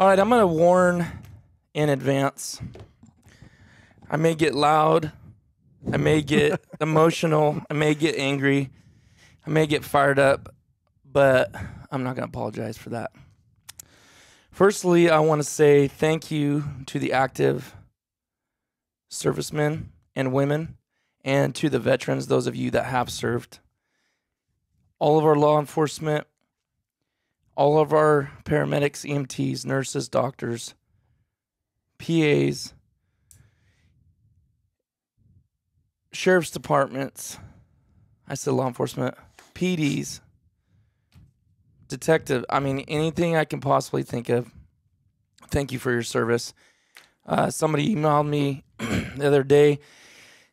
All right, I'm going to warn in advance. I may get loud. I may get emotional. I may get angry. I may get fired up, but I'm not going to apologize for that. Firstly, I want to say thank you to the active servicemen and women and to the veterans, those of you that have served. All of our law enforcement, all of our paramedics, EMTs, nurses, doctors, PAs, sheriff's departments, I said law enforcement, PDs, detective, I mean, anything I can possibly think of. Thank you for your service. Somebody emailed me the other day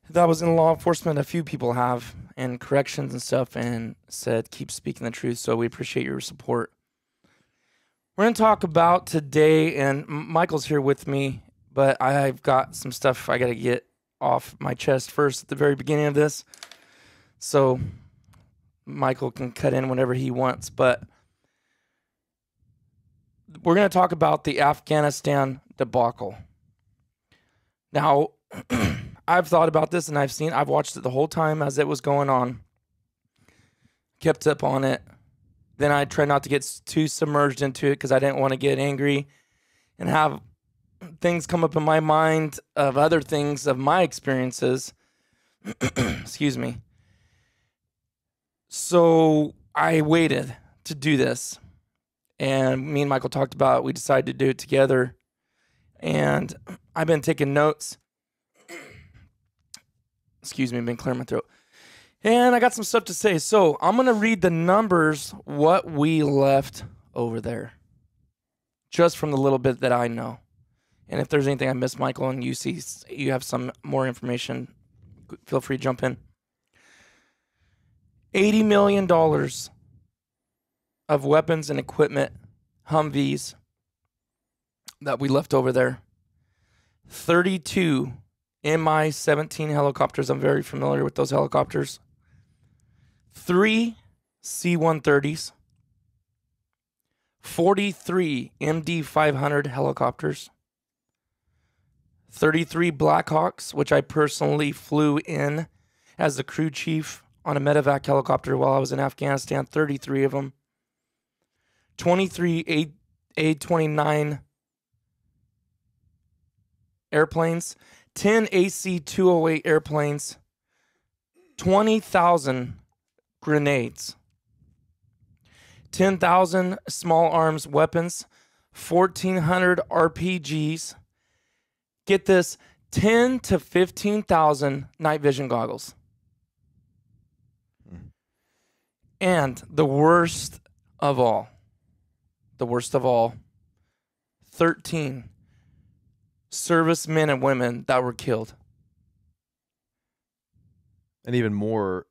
that I was in law enforcement. A few people have, and corrections and stuff, and said, keep speaking the truth. So we appreciate your support. We're going to talk about today, and Michael's here with me, but I've got some stuff I got to get off my chest first at the very beginning of this. So Michael can cut in whenever he wants, but we're going to talk about the Afghanistan debacle. Now, I've thought about this and I've watched it the whole time as it was going on. Kept up on it. Then I tried not to get too submerged into it because I didn't want to get angry and have things come up in my mind of other things of my experiences. Excuse me. So I waited to do this. And me and Michael talked about it. We decided to do it together. And I've been taking notes. Excuse me, I've been clearing my throat. And I got some stuff to say. So I'm going to read the numbers, what we left over there. Just from the little bit that I know. And if there's anything I missed, Michael, and you see you have some more information, feel free to jump in. $80 million of weapons and equipment, Humvees, that we left over there. 32 Mi-17 helicopters. I'm very familiar with those helicopters. 3 C-130s. 43 MD-500 helicopters. 33 Blackhawks, which I personally flew in as the crew chief on a medevac helicopter while I was in Afghanistan. 33 of them. 23 A-29 airplanes. 10 AC-208 airplanes. 20,000 grenades. 10,000 small arms weapons. 1,400 RPGs. Get this, 10 to 15,000 night vision goggles. And the worst of all, 13 servicemen and women that were killed. And even more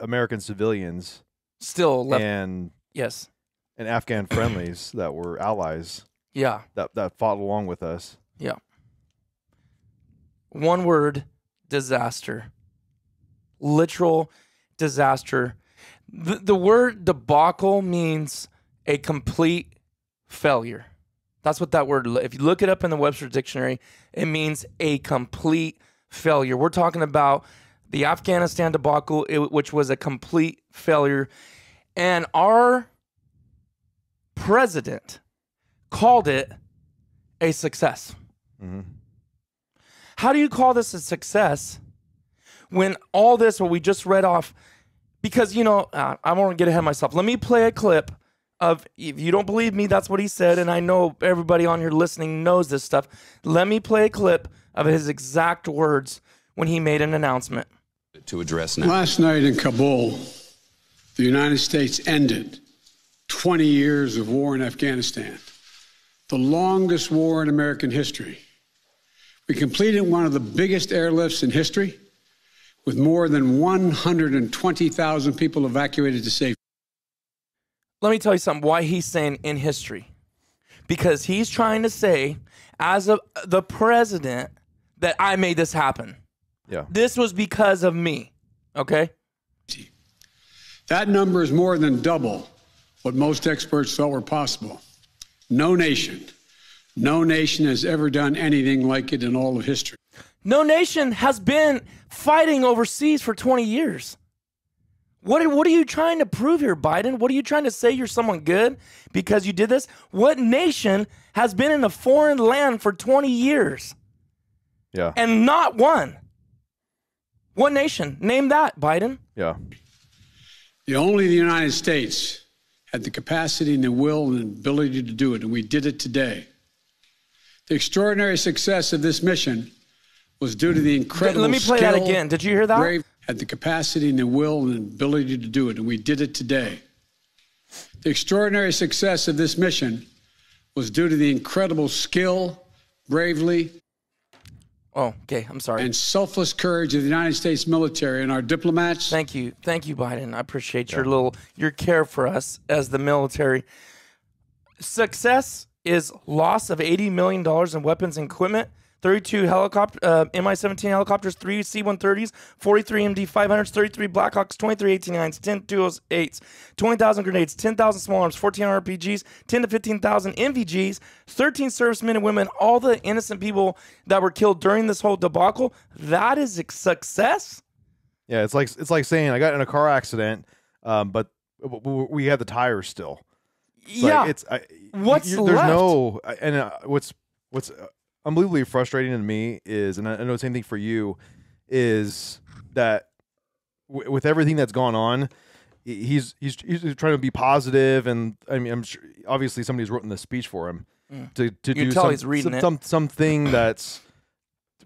American civilians Still left. and Yes. and Afghan friendlies that were allies. Yeah. That fought along with us. Yeah. One word, disaster. Literal disaster. The word debacle means a complete failure. That's what that word, if you look it up in the Webster Dictionary, it means a complete failure. We're talking about the Afghanistan debacle, which was a complete failure. And our president called it a success. Mm-hmm. How do you call this a success when all this, what we just read off, because, you know, I don't want to get ahead of myself. Let me play a clip of, if you don't believe me, that's what he said, and I know everybody on here listening knows this stuff. Let me play a clip of his exact words when he made an announcement. To address now. Last night in Kabul, the United States ended 20 years of war in Afghanistan, the longest war in American history. We completed one of the biggest airlifts in history, with more than 120,000 people evacuated to safety. Let me tell you something, why he's saying in history. Because he's trying to say, as the president, that I made this happen. Yeah. This was because of me, okay? That number is more than double what most experts thought were possible. No nation, No nation has ever done anything like it in all of history. No nation has been fighting overseas for 20 years. What are you trying to prove here, Biden? What are you trying to say you're someone good because you did this? What nation has been in a foreign land for 20 years? Yeah. And not one. What nation? Name that, Biden. Yeah. Only the United States had the capacity and the will and ability to do it, and we did it today. The extraordinary success of this mission was due to the incredible Let me play that again. Did you hear that? Brave, had the capacity and the will and ability to do it, and we did it today. The extraordinary success of this mission was due to the incredible skill, bravery, okay, I'm sorry. and selfless courage of the United States military and our diplomats. Thank you, Biden. I appreciate your care for us as the military. Success is loss of $80 million in weapons and equipment, 32 Mi-17 helicopters, 3 C-130s, 43 MD-500s, 33 Blackhawks, 23 18-9s, 10 208s, 20,000 grenades, 10,000 small arms, 1,400 RPGs, 10 to 15,000 NVGs, 13 servicemen and women, all the innocent people that were killed during this whole debacle. That is a success? Yeah, it's like saying I got in a car accident, but we had the tires still. It's what's left? There's no, and what's unbelievably frustrating to me is, and I know the same thing for you, is that with everything that's gone on, he's trying to be positive, and I mean, I'm sure obviously somebody's written this speech for him to do something that's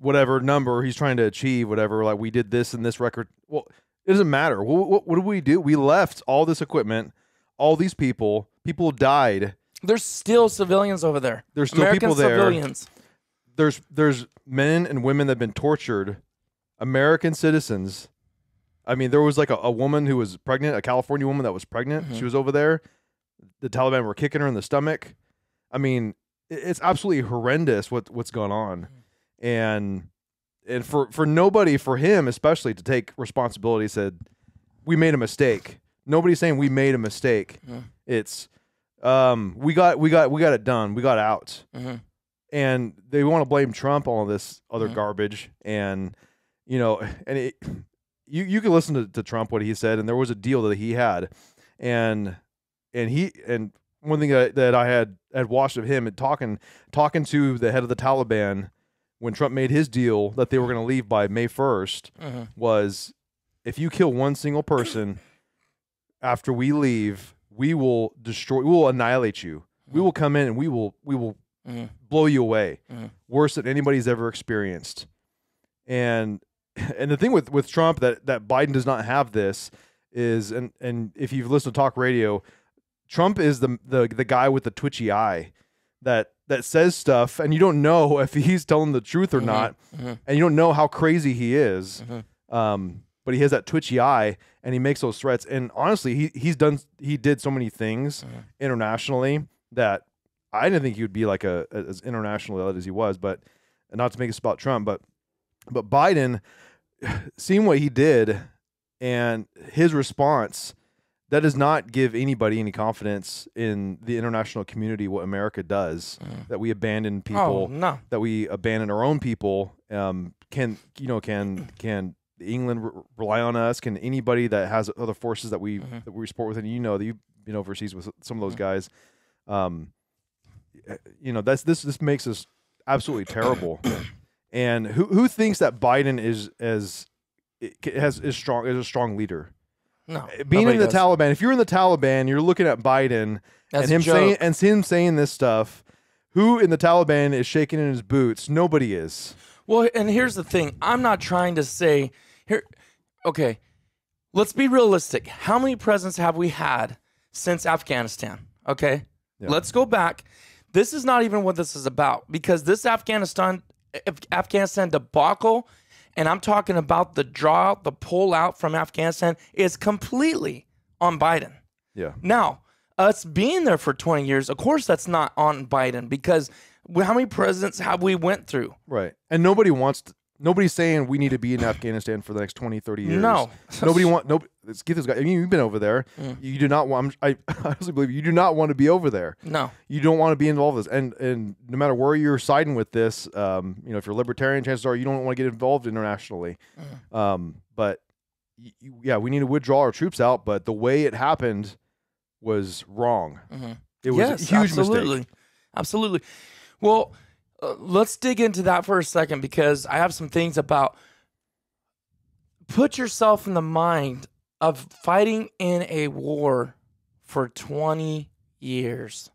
whatever number he's trying to achieve, whatever. Like we did this in this record. Well, it doesn't matter. What did we do? We left all this equipment, all these people. People died. There's still civilians over there. There's still American people there. Civilians. There's men and women that have been tortured, American citizens. I mean, there was like a woman who was pregnant, a California woman that was pregnant. She was over there. The Taliban were kicking her in the stomach. I mean, it's absolutely horrendous what's going on, and for nobody, for him especially, to take responsibility, said we made a mistake. Nobody's saying we made a mistake. It's we got it done. We got out. And they want to blame Trump on all this other garbage. And, you can listen to Trump, what he said, and there was a deal that he had. And one thing that I had watched of him and talking to the head of the Taliban when Trump made his deal that they were going to leave by May 1st was, if you kill one single person after we leave, we will annihilate you. We will come in and we will blow you away, worse than anybody's ever experienced. And the thing with Trump that Biden does not have this is, and if you've listened to talk radio, Trump is the guy with the twitchy eye that says stuff and you don't know if he's telling the truth or not, and you don't know how crazy he is. But he has that twitchy eye and he makes those threats. And honestly, he did so many things internationally that I didn't think he would be like as international as he was. But not to make this about Trump, but Biden, seeing what he did and his response, that does not give anybody any confidence in the international community, what America does, that we abandon people, that we abandon our own people. Can England rely on us? Can anybody that has other forces that we support with, and that you've been overseas with some of those guys, this makes us absolutely terrible. And who thinks that Biden is a strong leader? No, being in the Taliban. If you're in the Taliban, you're looking at Biden and him saying this stuff. Who in the Taliban is shaking in his boots? Nobody is. Well, and here's the thing. I'm not trying to say here. Okay, let's be realistic. How many presidents have we had since Afghanistan? Okay, let's go back. This is not even what this is about, because this Afghanistan debacle, and I'm talking about the pullout from Afghanistan, is completely on Biden. Yeah. Now, us being there for 20 years, of course that's not on Biden, because how many presidents have we went through? Right. And nobody's saying we need to be in Afghanistan for the next 20, 30 years. No. let's get this guy. I mean, you've been over there. You do not want. I honestly believe you do not want to be over there. No, you don't want to be involved with this. And no matter where you're siding with this, if you're libertarian, chances are you don't want to get involved internationally. But yeah, we need to withdraw our troops out. But the way it happened was wrong. It was a huge mistake. Absolutely. Well, let's dig into that for a second, because I have some things about. Put yourself in the mind of fighting in a war for 20 years.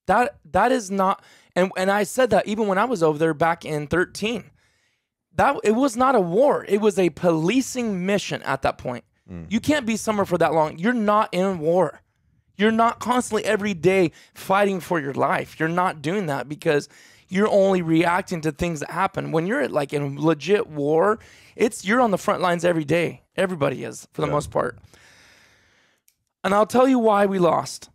That is not, and I said that even when I was over there back in 2013. That it was not a war. It was a policing mission at that point. You can't be somewhere for that long. You're not in war. You're not constantly every day fighting for your life. You're not doing that because you're only reacting to things that happen. When you're like in legit war, you're on the front lines every day. Everybody is, for the most part. And I'll tell you why we lost.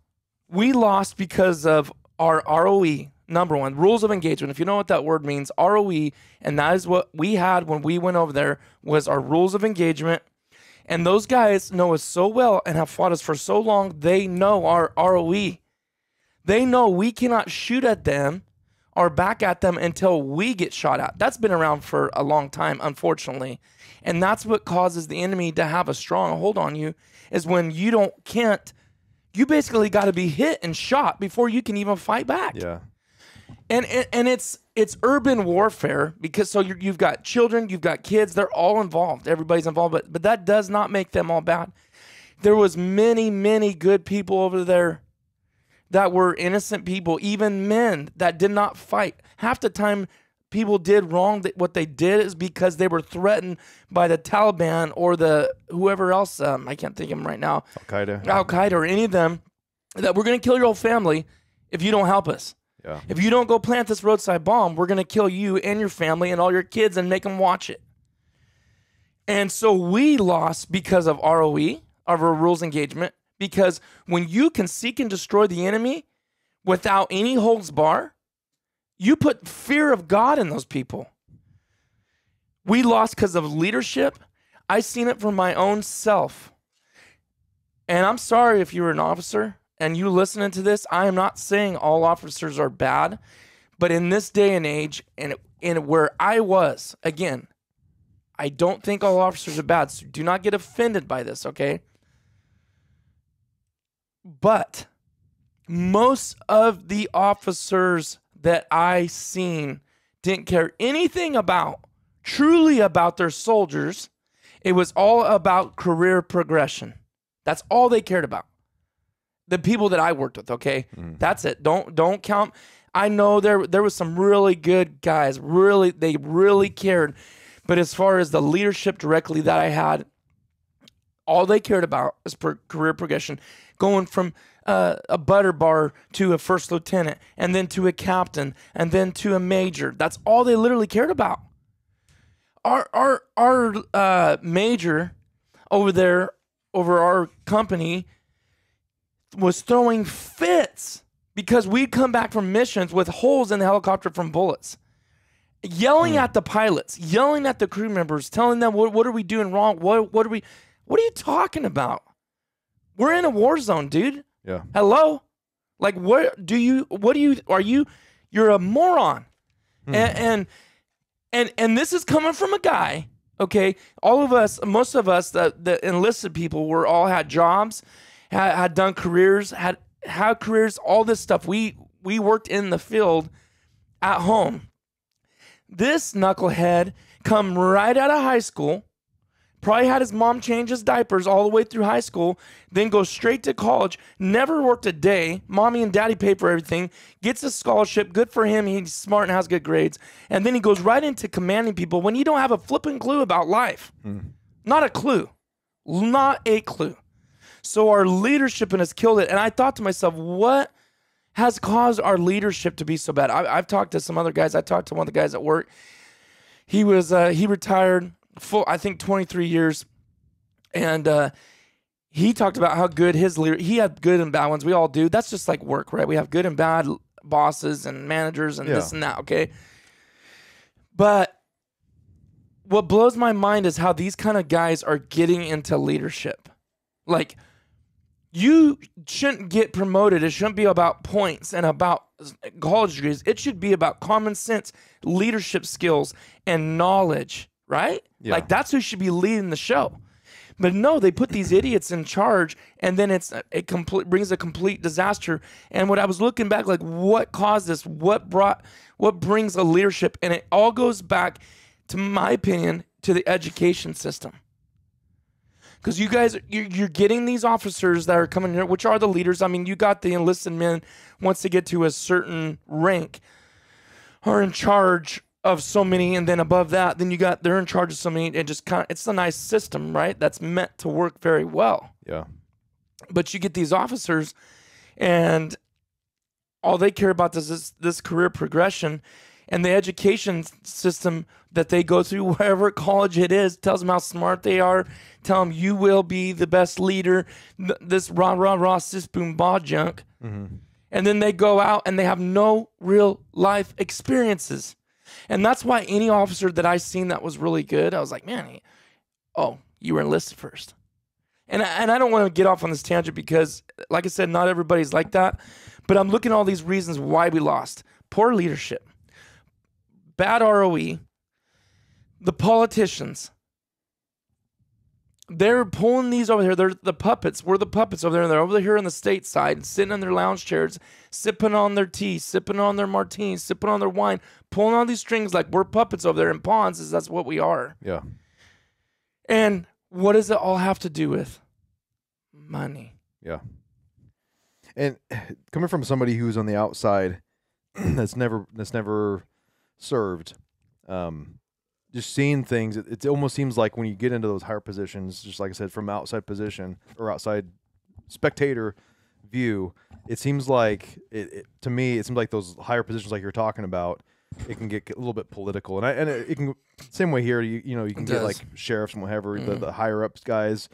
We lost because of our ROE, number one, rules of engagement. If you know what that word means, ROE, and that is what we had when we went over there, was our rules of engagement. And those guys know us so well and have fought us for so long, they know our ROE. They know we cannot shoot at them or back at them until we get shot at. That's been around for a long time, unfortunately. And that's what causes the enemy to have a strong hold on you, is when you you basically got to be hit and shot before you can even fight back. Yeah. And it's urban warfare, because so you've got children, you've got kids, they're all involved. Everybody's involved, but that does not make them all bad. There was many, many good people over there that were innocent people, even men that did not fight. Half the time people did wrong. What they did is because they were threatened by the Taliban or the whoever else. I can't think of them right now. Al-Qaeda or any of them, that we're going to kill your whole family if you don't help us. Yeah. If you don't go plant this roadside bomb, we're going to kill you and your family and all your kids and make them watch it. And so we lost because of ROE, of our rules engagement, because when you can seek and destroy the enemy without any holds bar, you put fear of God in those people. We lost because of leadership. I seen it for my own self. And I'm sorry if you were an officer and you listening to this. I am not saying all officers are bad, but in this day and age, and where I was, again, I don't think all officers are bad, so do not get offended by this, okay? But most of the officers that I seen didn't care anything truly about their soldiers. It was all about career progression. That's all they cared about. The people that I worked with, okay? That's it. Don't count. I know there was some really good guys. They really cared. But as far as the leadership directly that I had, all they cared about is career progression. Going from a butter bar to a first lieutenant, and then to a captain, and then to a major. That's all they literally cared about. Our major over there, over our company, was throwing fits because we'd come back from missions with holes in the helicopter from bullets, yelling at the pilots, yelling at the crew members, telling them, what are we doing wrong? What are you talking about? We're in a war zone, dude. Yeah. Hello? Like, you're a moron. And this is coming from a guy, okay? All of us, most of us, the enlisted people, had jobs, had done careers, had careers, all this stuff. We worked in the field at home. This knucklehead come right out of high school, probably had his mom change his diapers all the way through high school, then goes straight to college, never worked a day, mommy and daddy pay for everything, gets a scholarship, good for him, he's smart and has good grades, and then he goes right into commanding people when you don't have a flipping clue about life. Not a clue. Not a clue. So our leadership has killed it, and I thought to myself, what has caused our leadership to be so bad? I've talked to some other guys. I talked to one of the guys at work. He retired full, I think 23 years. And he talked about how good his leader, he had good and bad ones. We all do. That's just like work, right? We have good and bad bosses and managers and this and that, okay? But what blows my mind is how these kind of guys are getting into leadership. Like, you shouldn't get promoted. It shouldn't be about points and about college degrees. It should be about common sense, leadership skills, and knowledge, right? Yeah. Like, that's who should be leading the show. But no, they put these idiots in charge, and then brings a complete disaster. And when I was looking back, like, what caused this? What brings a leadership? And it all goes back, to my opinion, to the education system. Because you guys, you're getting these officers that are coming here, which are the leaders. I mean, you got the enlisted men, once they get to a certain rank, are in charge of so many, and then above that, then they're in charge of so many, and just kind of, it's a nice system, right? That's meant to work very well. Yeah. But you get these officers, and all they care about is this career progression, and the education system that they go through, wherever college it is, tells them how smart they are, tell them you will be the best leader, this rah, sis, boom, bah junk. Mm-hmm. And then they go out and they have no real life experiences. And that's why any officer that I seen that was really good, I was like, man, you were enlisted first. And I don't want to get off on this tangent because, like I said, not everybody's like that. But I'm looking at all these reasons why we lost. Poor leadership. Bad ROE. The politicians. They're pulling these over here. They're the puppets. We're the puppets over there. They're over here on the state side, sitting in their lounge chairs, sipping on their tea, sipping on their martinis, sipping on their wine, pulling on these strings like we're puppets over there in pawns, is that's what we are. Yeah. And what does it all have to do with? Money. Yeah. And coming from somebody who's on the outside that's never served, just seeing things, it almost seems like when you get into those higher positions, just like I said, from outside position or outside spectator view, it seems like to me, it seems like those higher positions like you're talking about, it can get a little bit political. And it can, same way here, you can get like sheriffs and whatever, the higher ups guys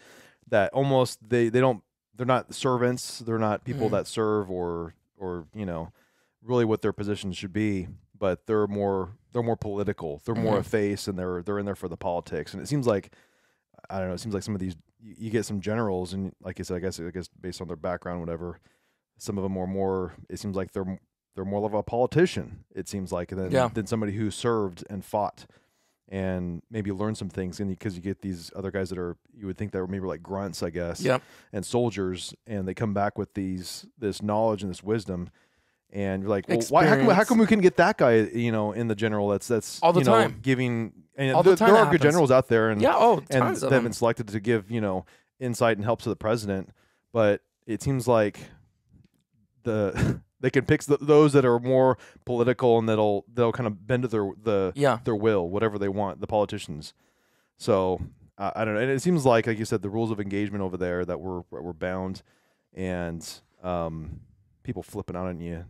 that almost, they're not servants, they're not people that serve or really what their positions should be, but they're more political. They're more a face, and they're in there for the politics. And it seems like, I don't know, it seems like some of these, you get some generals, and like I said, I guess based on their background, whatever, some of them are more, it seems like they're more of a politician, it seems like, than somebody who served and fought and maybe learned some things. And because you get these other guys that you would think that were maybe like grunts, I guess, and soldiers, and they come back with this knowledge and this wisdom. And you're like, well, how come we couldn't get that guy, in the general that's all the time giving, and all the time there are good generals out there, and tons of they've been selected to give, insight and help to the president. But it seems like they can pick those that are more political, and they'll kind of bend to their will, whatever they want, the politicians. So I don't know. And it seems like you said, the rules of engagement over there that we're bound, and people flipping out on you,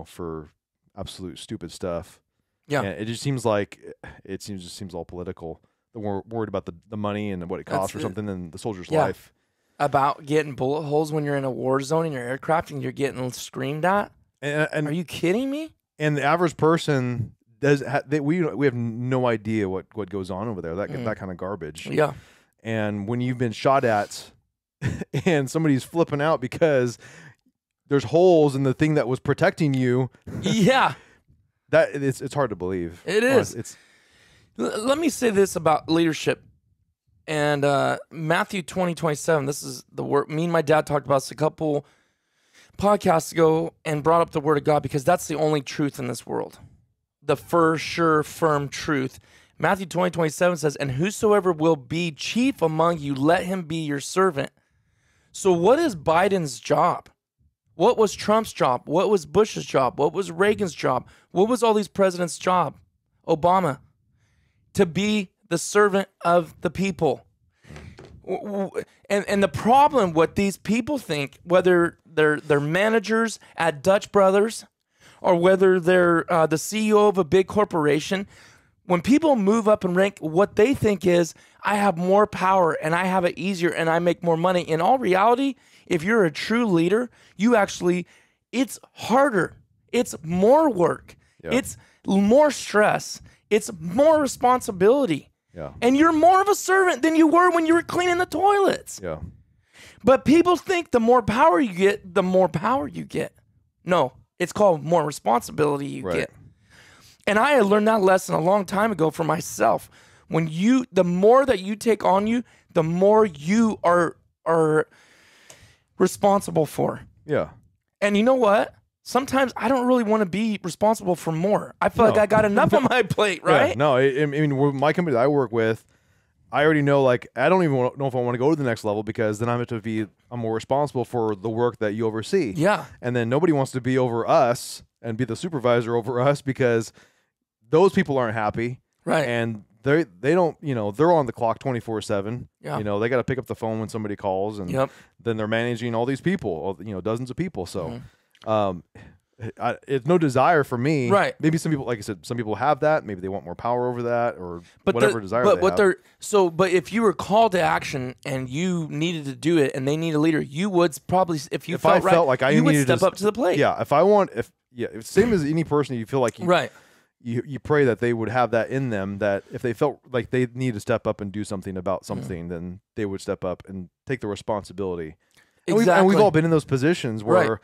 for absolute stupid stuff. Yeah. And it just seems like it seems all political. They're more worried about the money and what it costs or something than the soldier's life. About getting bullet holes when you're in a war zone in your aircraft and you're getting screamed at. And are you kidding me? And the average person we have no idea what goes on over there. That kind of garbage. Yeah. And when you've been shot at and somebody's flipping out because there's holes in the thing that was protecting you. Yeah. It's hard to believe. It is. Let me say this about leadership. And Matthew 20:27, this is the word. Me and my dad talked about this a couple podcasts ago and brought up the word of God because that's the only truth in this world. The sure, firm truth. Matthew 20:27 says, and whosoever will be chief among you, let him be your servant. So what is Biden's job? What was Trump's job? What was Bush's job? What was Reagan's job? What was all these presidents' job? Obama. To be the servant of the people. And the problem, what these people think, whether they're managers at Dutch Brothers or whether they're the CEO of a big corporation, when people move up in rank, what they think is, I have more power and I have it easier and I make more money. In all reality, if you're a true leader, it's harder. It's more work. Yep. It's more stress. It's more responsibility. Yeah. And you're more of a servant than you were when you were cleaning the toilets. Yeah. But people think the more power you get, the more power you get. No, it's called more responsibility you get. And I had learned that lesson a long time ago for myself. The more that you take on you, the more you are responsible for. Yeah. And you know what? Sometimes I don't really want to be responsible for more. I feel like I got enough on my plate, right? Yeah, no, I mean, with my company that I work with, I already know, like, I don't even know if I want to go to the next level, because then I'm more responsible for the work that you oversee. Yeah. And then nobody wants to be over us and be the supervisor over us, because those people aren't happy. Right. And they don't, they're on the clock 24/7. Yeah. They got to pick up the phone when somebody calls, and then they're managing all these people, dozens of people. So, it's no desire for me. Right. Maybe some people, like I said, some people have that. Maybe they want more power over that, or whatever desire they have. But if you were called to action and you needed to do it, and they need a leader, you would probably, if I felt like you would step up to the plate. Yeah. Same as any person, you feel like you pray that they would have that in them, that if they felt like they need to step up and do something about something, then they would step up and take the responsibility. Exactly. And we've all been in those positions where,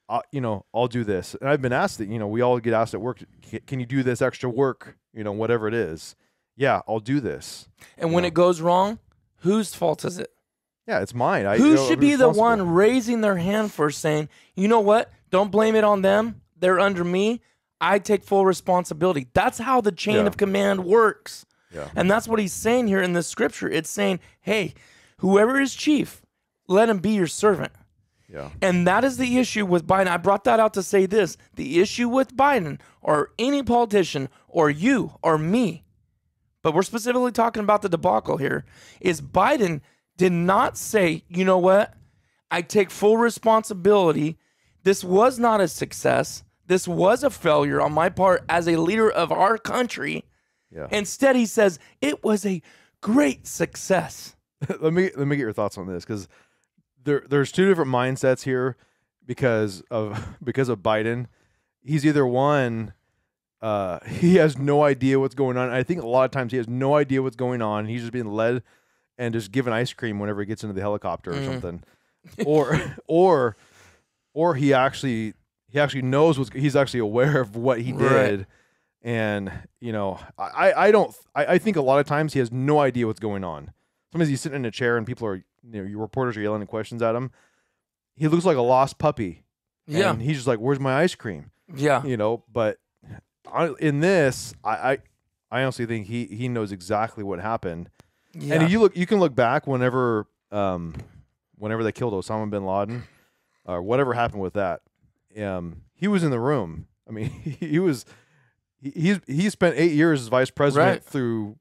I'll do this. And I've been asked that, we all get asked at work, can you do this extra work, whatever it is. Yeah, I'll do this. And when it goes wrong, whose fault is it? Yeah, it's mine. Who should be the one raising their hand first, saying, you know what? Don't blame it on them. They're under me. I take full responsibility. That's how the chain of command works. Yeah. And that's what he's saying here in this scripture. It's saying, hey, whoever is chief, let him be your servant. Yeah. And that is the issue with Biden. I brought that out to say this. The issue with Biden, or any politician, or you, or me, but we're specifically talking about the debacle here, is Biden did not say, you know what? I take full responsibility. This was not a success. This was a failure on my part as a leader of our country. Yeah. Instead, he says, it was a great success. Let me get your thoughts on this, because there's two different mindsets here because of Biden. He's either one, he has no idea what's going on. I think a lot of times he has no idea what's going on. He's just being led and just given ice cream whenever he gets into the helicopter or something, or he actually knows he's actually aware of what he did. And I think a lot of times he has no idea what's going on. Sometimes he's sitting in a chair and people are, your reporters are yelling questions at him. He looks like a lost puppy. Yeah. And he's just like, where's my ice cream? Yeah. But in this, I honestly think he knows exactly what happened. Yeah. And you can look back whenever they killed Osama bin Laden, or whatever happened with that. He was in the room. I mean, he spent 8 years as vice president through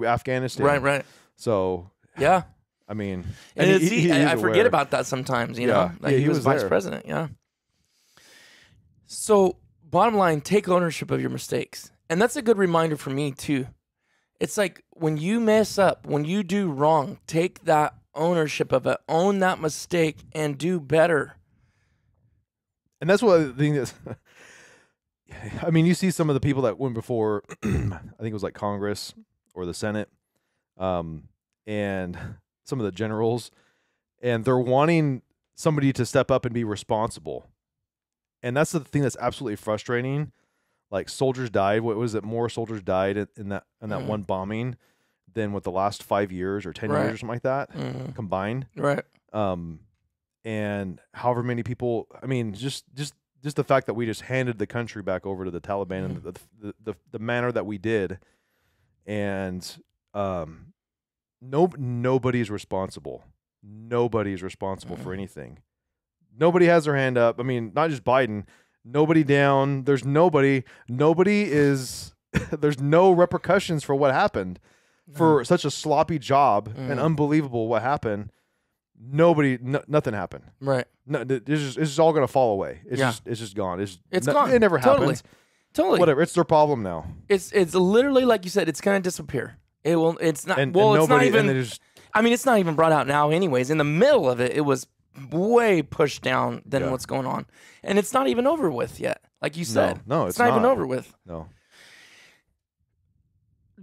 Afghanistan. Right. So yeah, I mean, and I forget about that sometimes. You know, like he was vice president. Yeah. So bottom line, take ownership of your mistakes, and that's a good reminder for me too. It's like when you mess up, when you do wrong, take that ownership of it, own that mistake, and do better. And that's what I think is. I mean, you see some of the people that went before, I think it was like Congress or the Senate, and some of the generals, and they're wanting somebody to step up and be responsible. And that's the thing that's absolutely frustrating. Like, soldiers died. What was it? More soldiers died in that one bombing than with the last 5 years or 10 years or something like that combined. Right. And however many people, I mean, just the fact that we just handed the country back over to the Taliban and the manner that we did, and nobody's responsible. Nobody's responsible for anything. Nobody has their hand up. I mean, not just Biden. Nobody down. There's nobody. Nobody is. There's no repercussions for what happened, for such a sloppy job and unbelievable what happened. Nothing happened. Right. No, it's just all gonna fall away. It's just gone. It's gone. It never happens. Totally. Whatever. It's their problem now. It's literally, like you said, it's gonna disappear. It will. It's not. It's not even. I mean, it's not even brought out now. Anyways, in the middle of it, it was way pushed down than what's going on, and it's not even over with yet. Like you said, no, it's not even over with. No.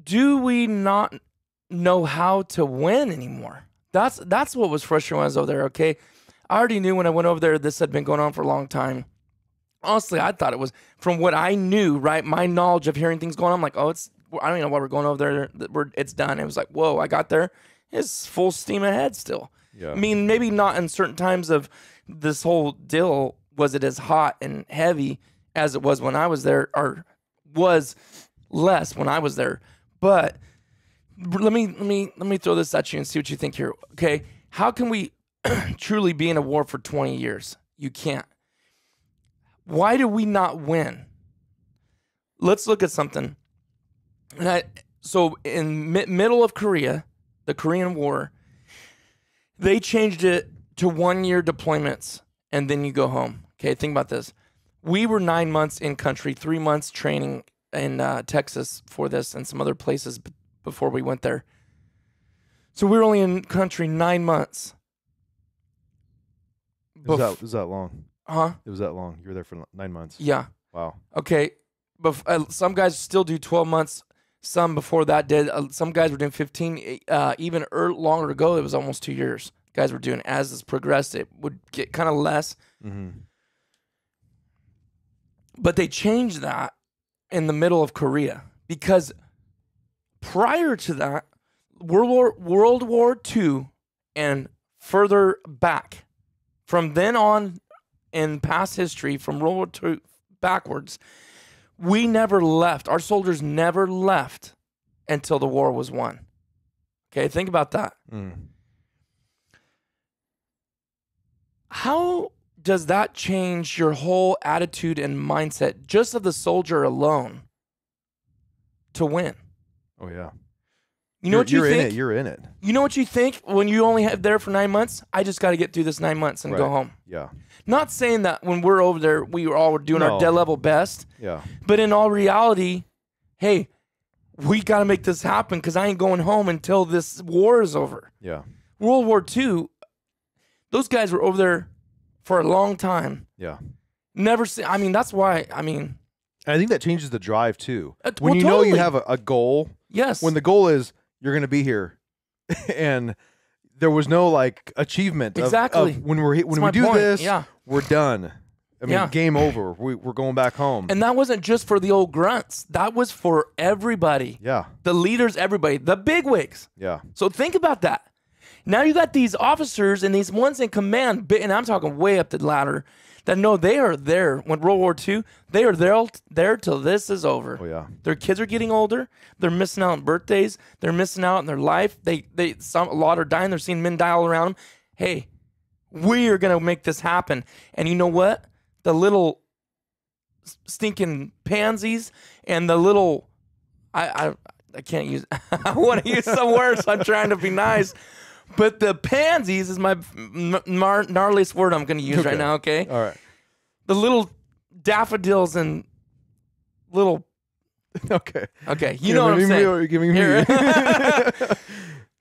do we not know how to win anymore? That's what was frustrating when I was over there, okay? I already knew when I went over there this had been going on for a long time. Honestly, I thought it was, from what I knew, right, my knowledge of hearing things going on, I'm like, I don't even know why we're going over there. It's done. It was like, whoa, I got there. It's full steam ahead still. Yeah. I mean, maybe not in certain times of this whole deal was it as hot and heavy as it was when I was there, or was less when I was there. But let me throw this at you and see what you think here. Okay, how can we truly be in a war for 20 years? You can't. Why do we not win? Let's look at something. So in middle of Korea, the Korean War, they changed it to 1 year deployments, and then you go home. Okay, think about this. We were 9 months in country, 3 months training in Texas for this and some other places before we went there. So we were only in country 9 months. Was that long? Huh? It was that long. You were there for 9 months. Yeah. Wow. Okay. Some guys still do 12 months. Some before that did. Some guys were doing 15. Even longer ago, it was almost 2 years. Guys were doing. As this progressed, it would get kind of less. Mm-hmm. But they changed that in the middle of Korea because prior to that, World War II and further back, from then on in past history, from World War II backwards, we never left. Our soldiers never left until the war was won. Okay, think about that. How does that change your whole attitude and mindset just of the soldier alone to win? Oh, yeah. You know what you think? You're in it. You know what you think when you only have there for 9 months? I just got to get through this 9 months and go home. Yeah. Not saying that when we're over there, we were all doing our dead level best. Yeah. But in all reality, hey, we got to make this happen because I ain't going home until this war is over. Yeah. World War II, those guys were over there for a long time. Yeah. Never see. I mean, that's why. I mean, and I think that changes the drive too. When well, you know you have a goal. Yes. When the goal is you're going to be here, and there was no like achievement. Exactly. Of when we do point. this, Yeah. we're done. I mean, game over. We're going back home. And that wasn't just for the old grunts. That was for everybody. Yeah. The leaders, everybody, the bigwigs. Yeah. So think about that. Now you got these officers and these ones in command, and I'm talking way up the ladder, that know they are there. When World War II, they are there till this is over. Oh, yeah. Their kids are getting older. They're missing out on birthdays. They're missing out on their life. A lot are dying. They're seeing men die all around them. Hey, we are going to make this happen. And you know what? The little stinking pansies and the little, I can't use, I want to use some words. I'm trying to be nice. But the pansies is my gnarliest word I'm going to use right now, okay? All right. The little daffodils and little... Okay. Okay, you know what I'm saying. You're giving me...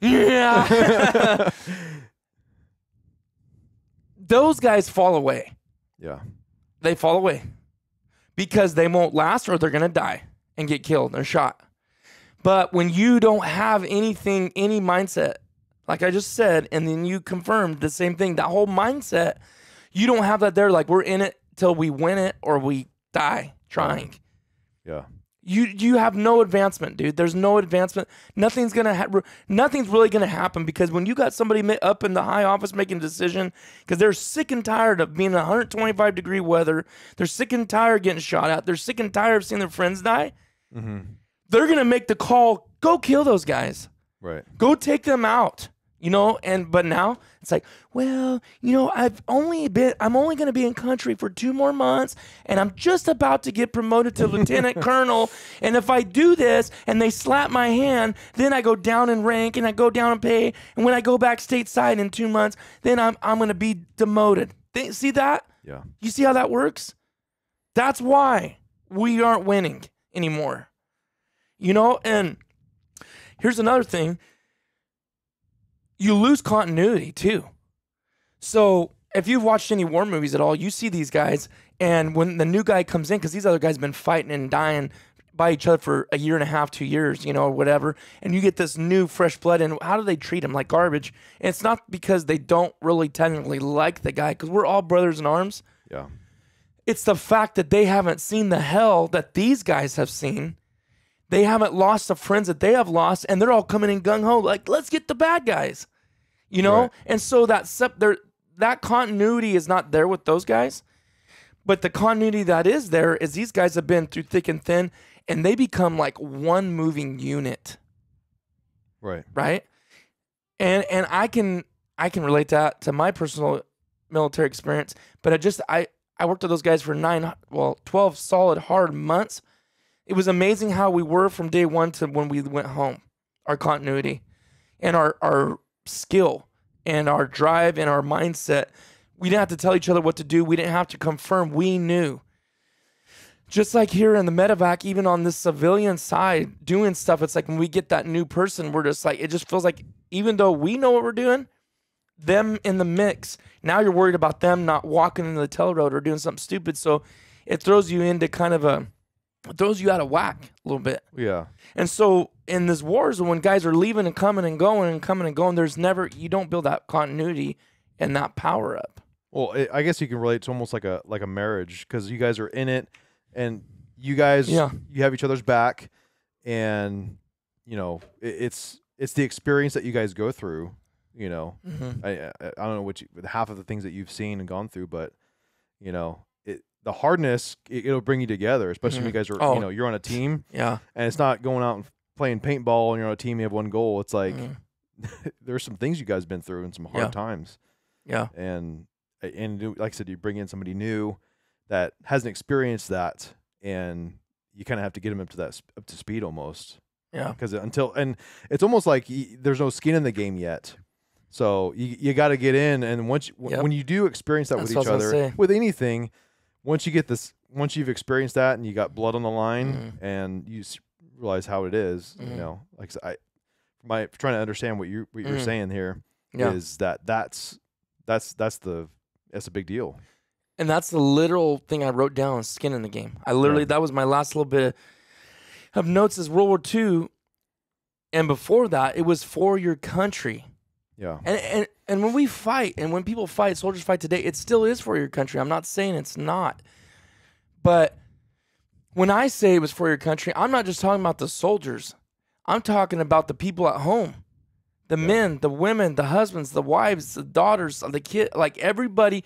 Yeah. Those guys fall away. Yeah. They fall away. Because they won't last or they're going to die and get killed or shot. But when you don't have anything, any mindset... Like I just said, and then you confirmed the same thing. That whole mindset, you don't have that there. Like we're in it till we win it or we die trying. Yeah. You have no advancement, dude. There's no advancement. Nothing's really gonna happen because when you got somebody up in the high office making a decision, because they're sick and tired of being in 125-degree weather, they're sick and tired of getting shot at, they're sick and tired of seeing their friends die. Mm-hmm. They're gonna make the call. Go kill those guys. Right. Go take them out. You know, but now it's like, well, you know, I'm only going to be in country for 2 more months, and I'm just about to get promoted to lieutenant colonel. And if I do this and they slap my hand, then I go down in rank and I go down in pay. And when I go back stateside in 2 months, then I'm going to be demoted. See that? Yeah. You see how that works? That's why we aren't winning anymore. You know, and here's another thing. You lose continuity too. So if you've watched any war movies at all, you see these guys, and when the new guy comes in, because these other guys have been fighting and dying by each other for a year and a half, 2 years, or whatever, and you get this new fresh blood, and how do they treat him? Like garbage. And it's not because they don't really technically like the guy, because we're all brothers in arms. Yeah. It's the fact that they haven't seen the hell that these guys have seen. They haven't lost the friends that they have lost, and they're all coming in gung-ho, like, let's get the bad guys, Right. And so that continuity is not there with those guys, but the continuity that is there is these guys have been through thick and thin, and they become like one moving unit. Right. Right? And I can relate that to my personal military experience, but I worked with those guys for 12 solid hard months. It was amazing how we were from day one to when we went home. Our continuity and our skill and our drive and our mindset. We didn't have to tell each other what to do. We didn't have to confirm. We knew. Just like here in the medevac, even on the civilian side, doing stuff, it's like when we get that new person, we're just like, it just feels like even though we know what we're doing, them in the mix, now you're worried about them not walking into the tail road or doing something stupid. So it throws you into it throws you out of whack a little bit. Yeah. And so in this wars, when guys are leaving and coming and going, you don't build that continuity and that power up. Well, I guess you can relate to almost like a marriage, because you guys are in it, and you guys you have each other's back, and it's the experience that you guys go through. Mm-hmm. I don't know half of the things that you've seen and gone through, but the hardness it'll bring you together, especially when you guys are you're on a team. Yeah, and it's not going out and playing paintball and you're on a team, you have one goal. It's like there's some things you guys been through and some hard times. Yeah, and like I said, you bring in somebody new that hasn't experienced that, and you kind of have to get them up to speed almost. Yeah, because it's almost like there's no skin in the game yet. So you got to get in, and when you do experience that with each other, with anything, once you've experienced that and you got blood on the line, and you realize how it is, like trying to understand what you're saying here is that's a big deal. And that's the literal thing I wrote down: skin in the game. That was my last little bit of notes. Is World War II, and before that, it was for your country. Yeah. And when we fight, and when people fight, soldiers fight today, it still is for your country. I'm not saying it's not. But when I say it was for your country, I'm not just talking about the soldiers. I'm talking about the people at home. The men, the women, the husbands, the wives, the daughters, the kid, like everybody,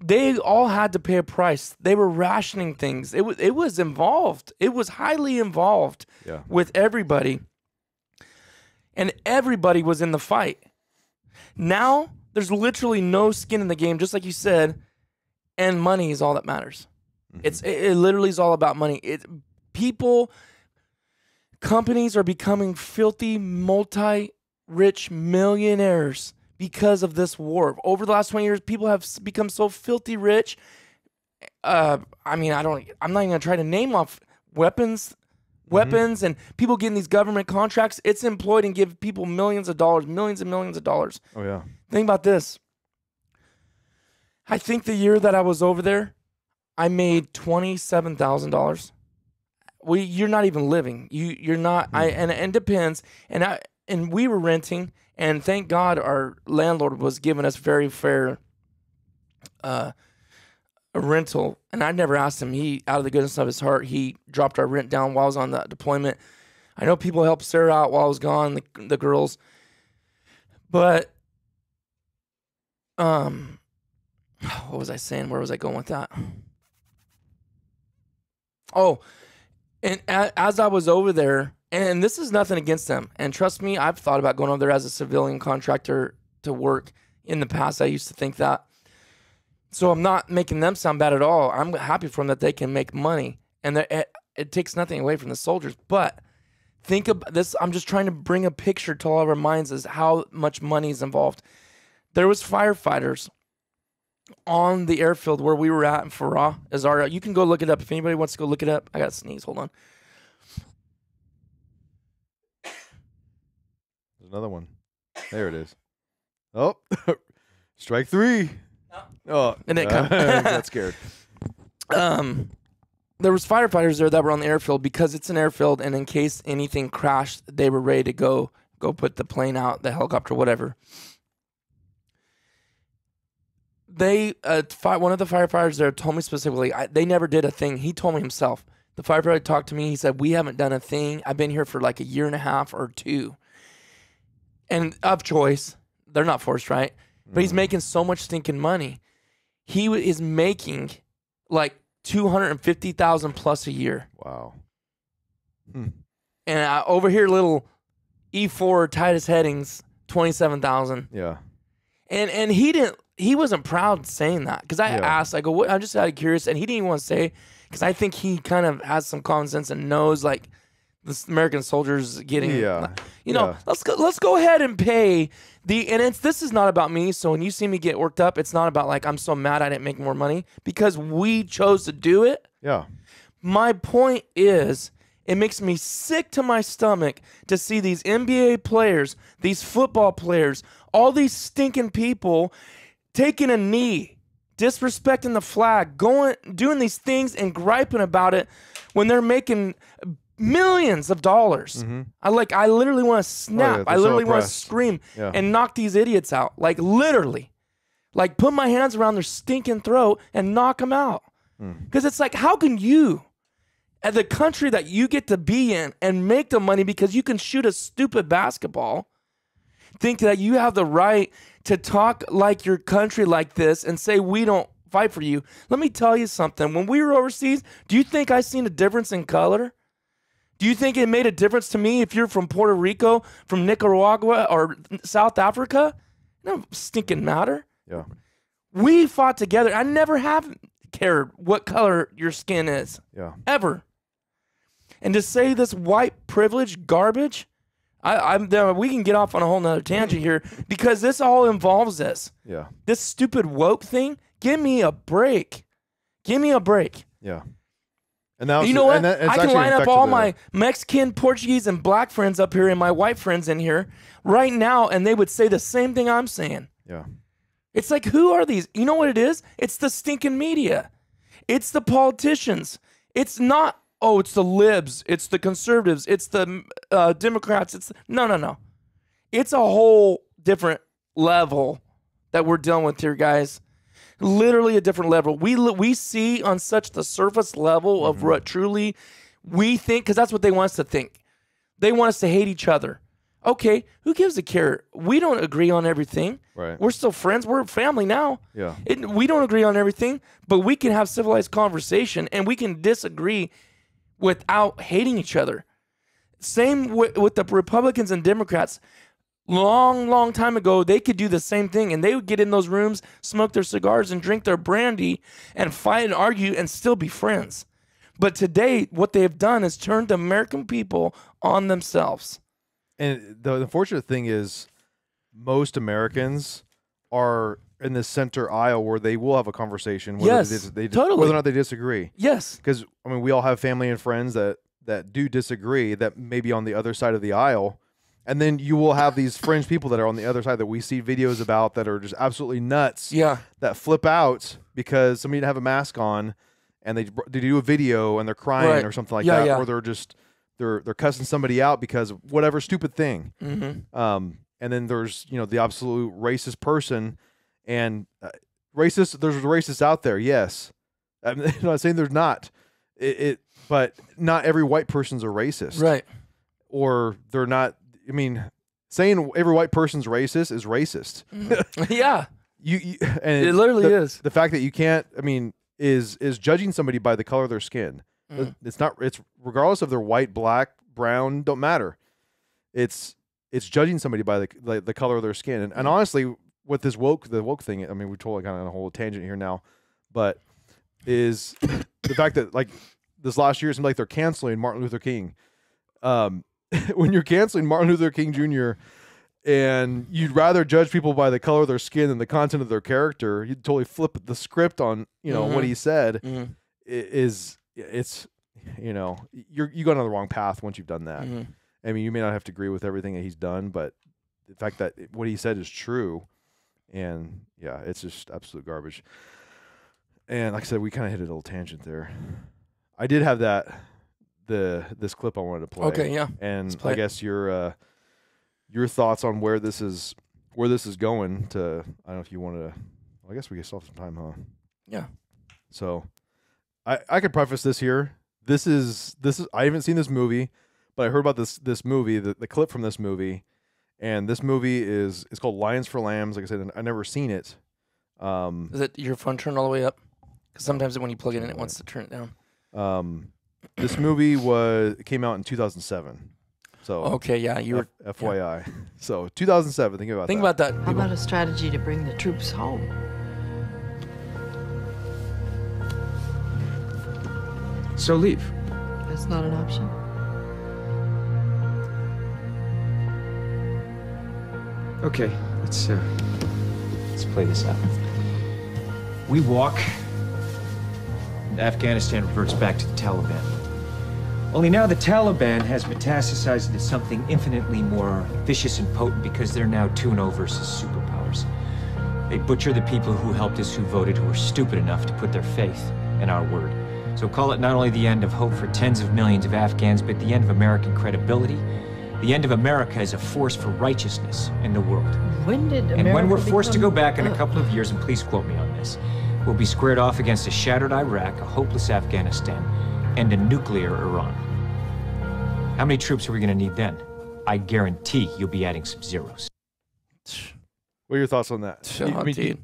they all had to pay a price. They were rationing things. It was involved. It was highly involved with everybody. And everybody was in the fight. Now, there's literally no skin in the game, just like you said, and money is all that matters. Mm-hmm. It literally is all about money. Companies are becoming filthy, multi-rich millionaires because of this war. Over the last 20 years, people have become so filthy rich. I'm not even gonna try to name off weapons and people getting these government contracts. It's employed and give people millions of dollars, millions and millions of dollars. Oh yeah. Think about this. I think the year that I was over there, I made $27,000. You're not even living. You're not. And it depends. And we were renting, and thank God our landlord was giving us very fair a rental, and I never asked him. He, out of the goodness of his heart, he dropped our rent down while I was on that deployment. I know people helped Sarah out while I was gone, the girls. But, what was I saying? Where was I going with that? Oh, and as I was over there, and this is nothing against them, and trust me, I've thought about going over there as a civilian contractor to work in the past. I used to think that. So I'm not making them sound bad at all. I'm happy for them that they can make money, and it takes nothing away from the soldiers. But think about this. I'm just trying to bring a picture to all of our minds as how much money is involved. There was firefighters on the airfield where we were at in Farah. You can go look it up if anybody wants to go look it up. I got to sneeze. Hold on. There's another one. There it is. Oh, strike three. Oh, and it come. got scared. there was firefighters there that were on the airfield because it's an airfield, and in case anything crashed, they were ready to go put the plane out, the helicopter, whatever. They one of the firefighters there told me specifically, they never did a thing. He told me himself. The firefighter talked to me. He said, we haven't done a thing. I've been here for like a year and a half or 2. And of choice, they're not forced, right? But he's making so much stinking money. He is making like $250,000 plus a year. Wow. And over here, little E4 Titus Headings, 27,000. Yeah. And he wasn't proud saying that, because I asked, I go, what? I'm just out of curious, and he didn't even want to say, because I think he kind of has some common sense and knows like the American soldiers getting, let's go ahead and pay this is not about me. So when you see me get worked up, it's not about like I'm so mad I didn't make more money, because we chose to do it. Yeah. My point is, it makes me sick to my stomach to see these NBA players, these football players, all these stinking people taking a knee, disrespecting the flag, doing these things and griping about it when they're making millions of dollars. I literally want to snap. I literally want to scream and knock these idiots out. Like literally. Like put my hands around their stinking throat and knock them out. Because it's like, how can you, at the country that you get to be in and make the money because you can shoot a stupid basketball, think that you have the right to talk like your country like this and say we don't fight for you? Let me tell you something. When we were overseas, do you think I seen a difference in color? Do you think it made a difference to me if you're from Puerto Rico, from Nicaragua, or South Africa? It don't stinking matter. Yeah. We fought together. I never have cared what color your skin is. Yeah. Ever. And to say this white privilege garbage, we can get off on a whole nother tangent here, because this all involves this. Yeah. This stupid woke thing. Give me a break. Give me a break. Yeah. And that was, you know what? I can line up all my Mexican, Portuguese, and black friends up here and my white friends in here right now, and they would say the same thing I'm saying. Yeah. It's like, who are these? You know what it is? It's the stinking media. It's the politicians. It's not, it's the libs. It's the conservatives. It's the Democrats. No. It's a whole different level that we're dealing with here, guys. Literally a different level. We see on such the surface level of what truly we think, because that's what they want us to think. They want us to hate each other. Okay, who gives a care? We don't agree on everything. Right. We're still friends. We're family now. Yeah. We don't agree on everything, but we can have civilized conversation, and we can disagree without hating each other. Same with the Republicans and Democrats. Long time ago, they could do the same thing, and they would get in those rooms, smoke their cigars, and drink their brandy, and fight and argue and still be friends. But today, what they have done is turned the American people on themselves. And the unfortunate thing is, most Americans are in the center aisle where they will have a conversation. Totally. Whether or not they disagree. Yes. Because, I mean, we all have family and friends that do disagree, that may be on the other side of the aisle. And then you will have these fringe people that are on the other side that we see videos about that are just absolutely nuts. Yeah. That flip out because somebody didn't have a mask on, and they do a video and they're crying or something like that, or they're just they're cussing somebody out because of whatever stupid thing. And then there's the absolute racist person, and there's racists out there. Yes, I'm not saying there's not. But not every white person's a racist, right? Or they're not. I mean, saying every white person's racist is racist. Yeah. And it literally is. The fact that you can't, is judging somebody by the color of their skin. It's not, it's regardless of their white, black, brown, don't matter. It's judging somebody by the color of their skin. And honestly, with the woke thing, I mean, we're totally kind of on a whole tangent here now, but is the fact that like this last year, it seemed like they're canceling Martin Luther King. When you're canceling Martin Luther King Jr. and you'd rather judge people by the color of their skin than the content of their character, you'd totally flip the script on, what he said. You go down the wrong path once you've done that. I mean, you may not have to agree with everything that he's done, but the fact that what he said is true, and yeah, it's just absolute garbage. And like I said, we kind of hit a little tangent there. I did have this clip I wanted to play. Okay, yeah. And play I it. guess your thoughts on where this is going to. I don't know if you wanted to. Well, I guess we still have some time, huh? Yeah. So, I could preface this here. This is I haven't seen this movie, but I heard about this movie, the clip from this movie, and this movie is called Lions for Lambs. Like I said, I never seen it. Is it your phone turned all the way up? Because sometimes when you plug it in, it wants to turn it down. This movie came out in 2007. So Okay, yeah, you were. FYI. So 2007. Think about that. How about a strategy to bring the troops home? So leave. That's not an option. Okay, let's play this out. We walk, and Afghanistan reverts back to the Taliban. Only now the Taliban has metastasized into something infinitely more vicious and potent because they're now 2-0 versus superpowers. They butcher the people who helped us, who voted, who were stupid enough to put their faith in our word. So call it not only the end of hope for tens of millions of Afghans, but the end of American credibility, the end of America as a force for righteousness in the world. When did America And when we're forced to go become- back in a couple of years, and please quote me on this, we'll be squared off against a shattered Iraq, a hopeless Afghanistan, and a nuclear Iran. How many troops are we going to need then? I guarantee you'll be adding some zeros. What are your thoughts on that? Oh, dude.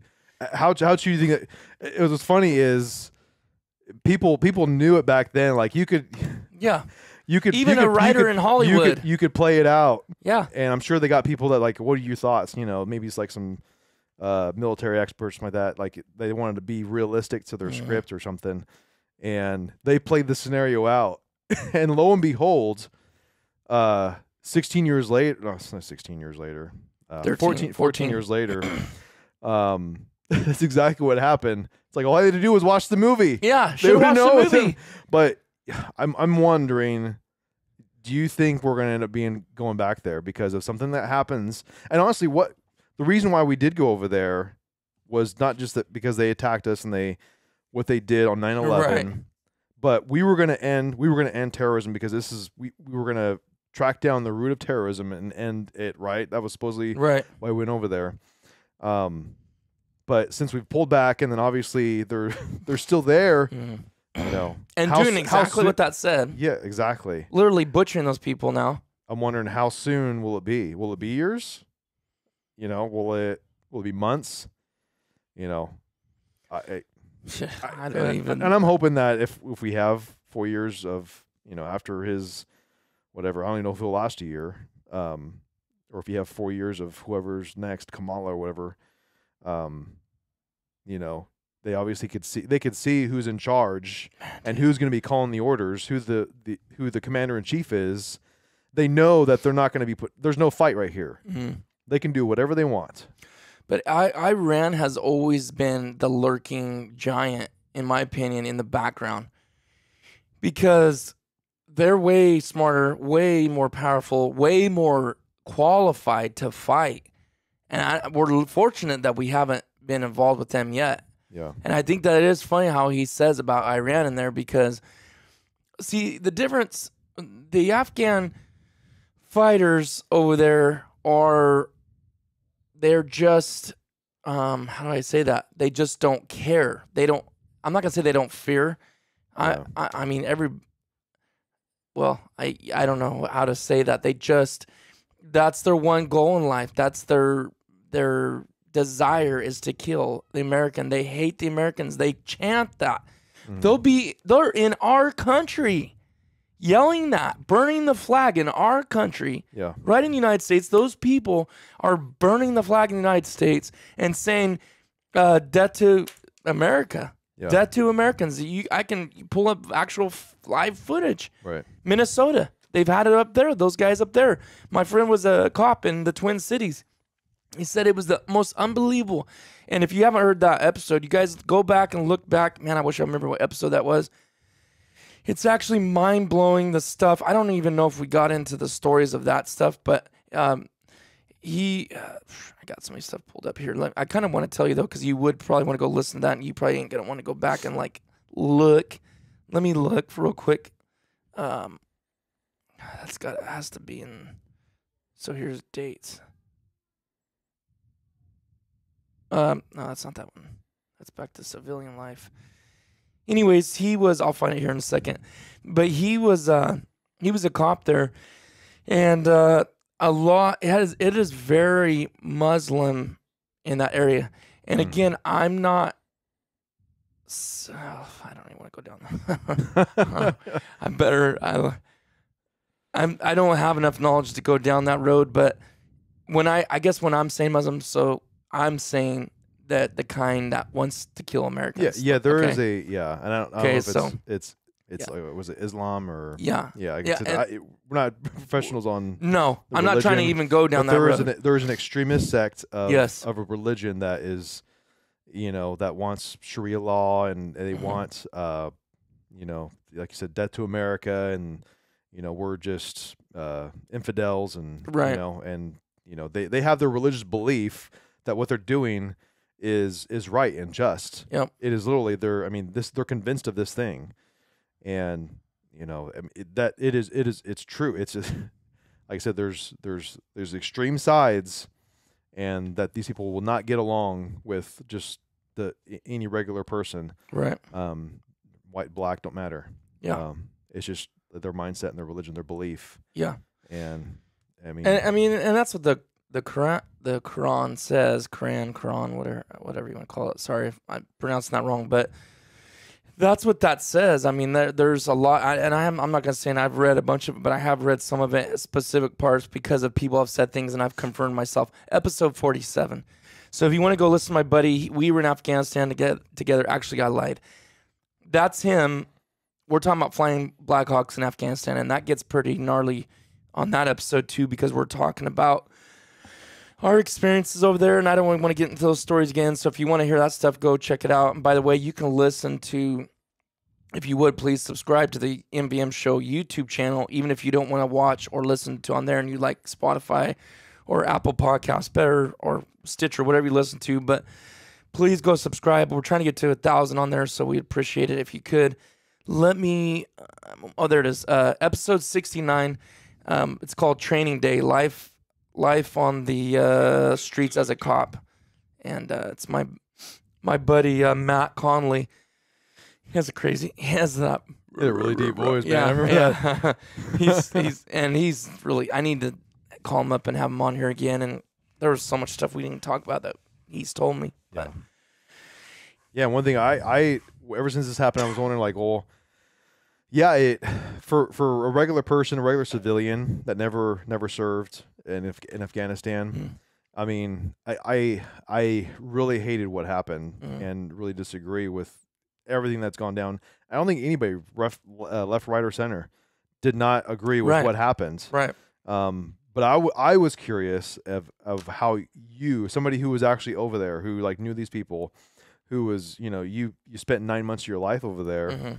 How do you think it was? What's funny is people knew it back then. Like you could Even a writer in Hollywood. you could play it out. Yeah. And I'm sure they got people that like, what are your thoughts? You know, maybe it's like some military experts like that. Like they wanted to be realistic to their script or something, and they played the scenario out. And lo and behold, 16 years later, no, it's not 16 years later, 14 years later, that's exactly what happened. It's like all I had to do was watch the movie. Yeah, should watch the movie. But I'm wondering, do you think we're going to end up going back there because of something that happens? And honestly, the reason why we did go over there was not just that because they attacked us and what they did on 9/11, Right. but we were going to end terrorism because we were going to track down the root of terrorism and end it. Right? That was supposedly Right. why we went over there. But since we've pulled back, and then obviously they're still there. You know, And doing exactly what that said. Yeah, exactly. Literally butchering those people now. I'm wondering how soon will it be? Will it be years? You know, will it be months? You know, I don't even. And I'm hoping that if we have 4 years of, you know, after his whatever, I don't even know if he'll last a year, or if you have 4 years of whoever's next, Kamala or whatever, you know. They obviously could see who's in charge and who's going to be calling the orders, who the commander in chief is. They know that they're not going to be there's no fight right here. Mm-hmm. They can do whatever they want. But Iran has always been the lurking giant, in my opinion, in the background, because they're way smarter, way more powerful, way more qualified to fight, and we're fortunate that we haven't been involved with them yet. Yeah. And I think that it is funny how he says about Iran in there because, see, the difference, the Afghan fighters over there they're just, how do I say that? They just don't care. I'm not going to say they don't fear. Yeah. I mean, I don't know how to say that. That's their one goal in life. That's their desire is to kill the American. They hate the Americans. They chant that. They're in our country yelling that, burning the flag in our country. Yeah. Right in the United States, those people are burning the flag in the United States and saying death to America. Yeah. Death to Americans. I can pull up actual live footage. Right. Minnesota. They've had it up there. Those guys up there. My friend was a cop in the Twin Cities. He said it was the most unbelievable. And if you haven't heard that episode, you guys go back and look back. Man, I wish I remember what episode that was. It's actually mind-blowing, the stuff. I don't even know if we got into the stories of that stuff, but I got so many stuff pulled up here. I kind of want to tell you, though, because you would probably want to go listen to that, and you probably ain't going to want to go back and, look. Let me look real quick. Has to be in. So here's dates. No, that's not that one. That's back to civilian life. Anyways, I'll find it here in a second. But he was a cop there, and it is very Muslim in that area. And again, I'm not. I don't even want to go down there. I don't have enough knowledge to go down that road. But when I'm saying Muslim, so I'm saying that the kind that wants to kill Americans. Yeah, there is and I don't know if it's like, was it Islam or yeah. We're not professionals on. No, I'm not religion, trying to even go down that road. There is an extremist sect of Yes. a religion that is, that wants Sharia law and they want, like you said, death to America, and we're just infidels, and right. They have their religious belief that what they're doing is right and just. Yep. It is literally they're convinced of this thing, and it's true. It's just, like I said, there's extreme sides, and that these people will not get along with just any regular person. Right. White, black, don't matter. Yeah. It's just their mindset and their religion, their belief. Yeah. And and that's what the Quran says. Quran, whatever you want to call it. Sorry if I'm pronouncing that wrong, but that's what that says. I mean, there's a lot, I'm not going to say, and I've read a bunch of it, but I have read some of it, specific parts, because of people have said things, and I've confirmed myself. Episode 47. So if you want to go listen to my buddy, we were in Afghanistan together. Actually, I lied. That's him. We're talking about flying Black Hawks in Afghanistan, and that gets pretty gnarly on that episode too, because we're talking about our experiences over there, and I don't want to get into those stories again. So if you want to hear that stuff, go check it out. And by the way, you can listen to, if you would, please subscribe to the MVM Show YouTube channel, even if you don't want to watch or listen to on there and you like Spotify or Apple Podcasts better, or Stitcher, whatever you listen to. But please go subscribe. We're trying to get to 1,000 on there, so we'd appreciate it if you could. Let me, there it is, episode 69. It's called Training Day, Life on the Streets as a Cop. And it's my buddy, Matt Conley. He has that really deep voice, man. Yeah, I remember that. he's really, I need to call him up and have him on here again. And there was so much stuff we didn't talk about that he's told me. Yeah. Yeah, one thing I ever since this happened, I was wondering, like, well, yeah, for a regular person, a regular civilian that never served in Afghanistan, I mean, I really hated what happened and really disagree with everything that's gone down. I don't think anybody, left, right, or center, did not agree with what happened. Right. But I was curious of how somebody who was actually over there, who like knew these people, who was, you spent 9 months of your life over there,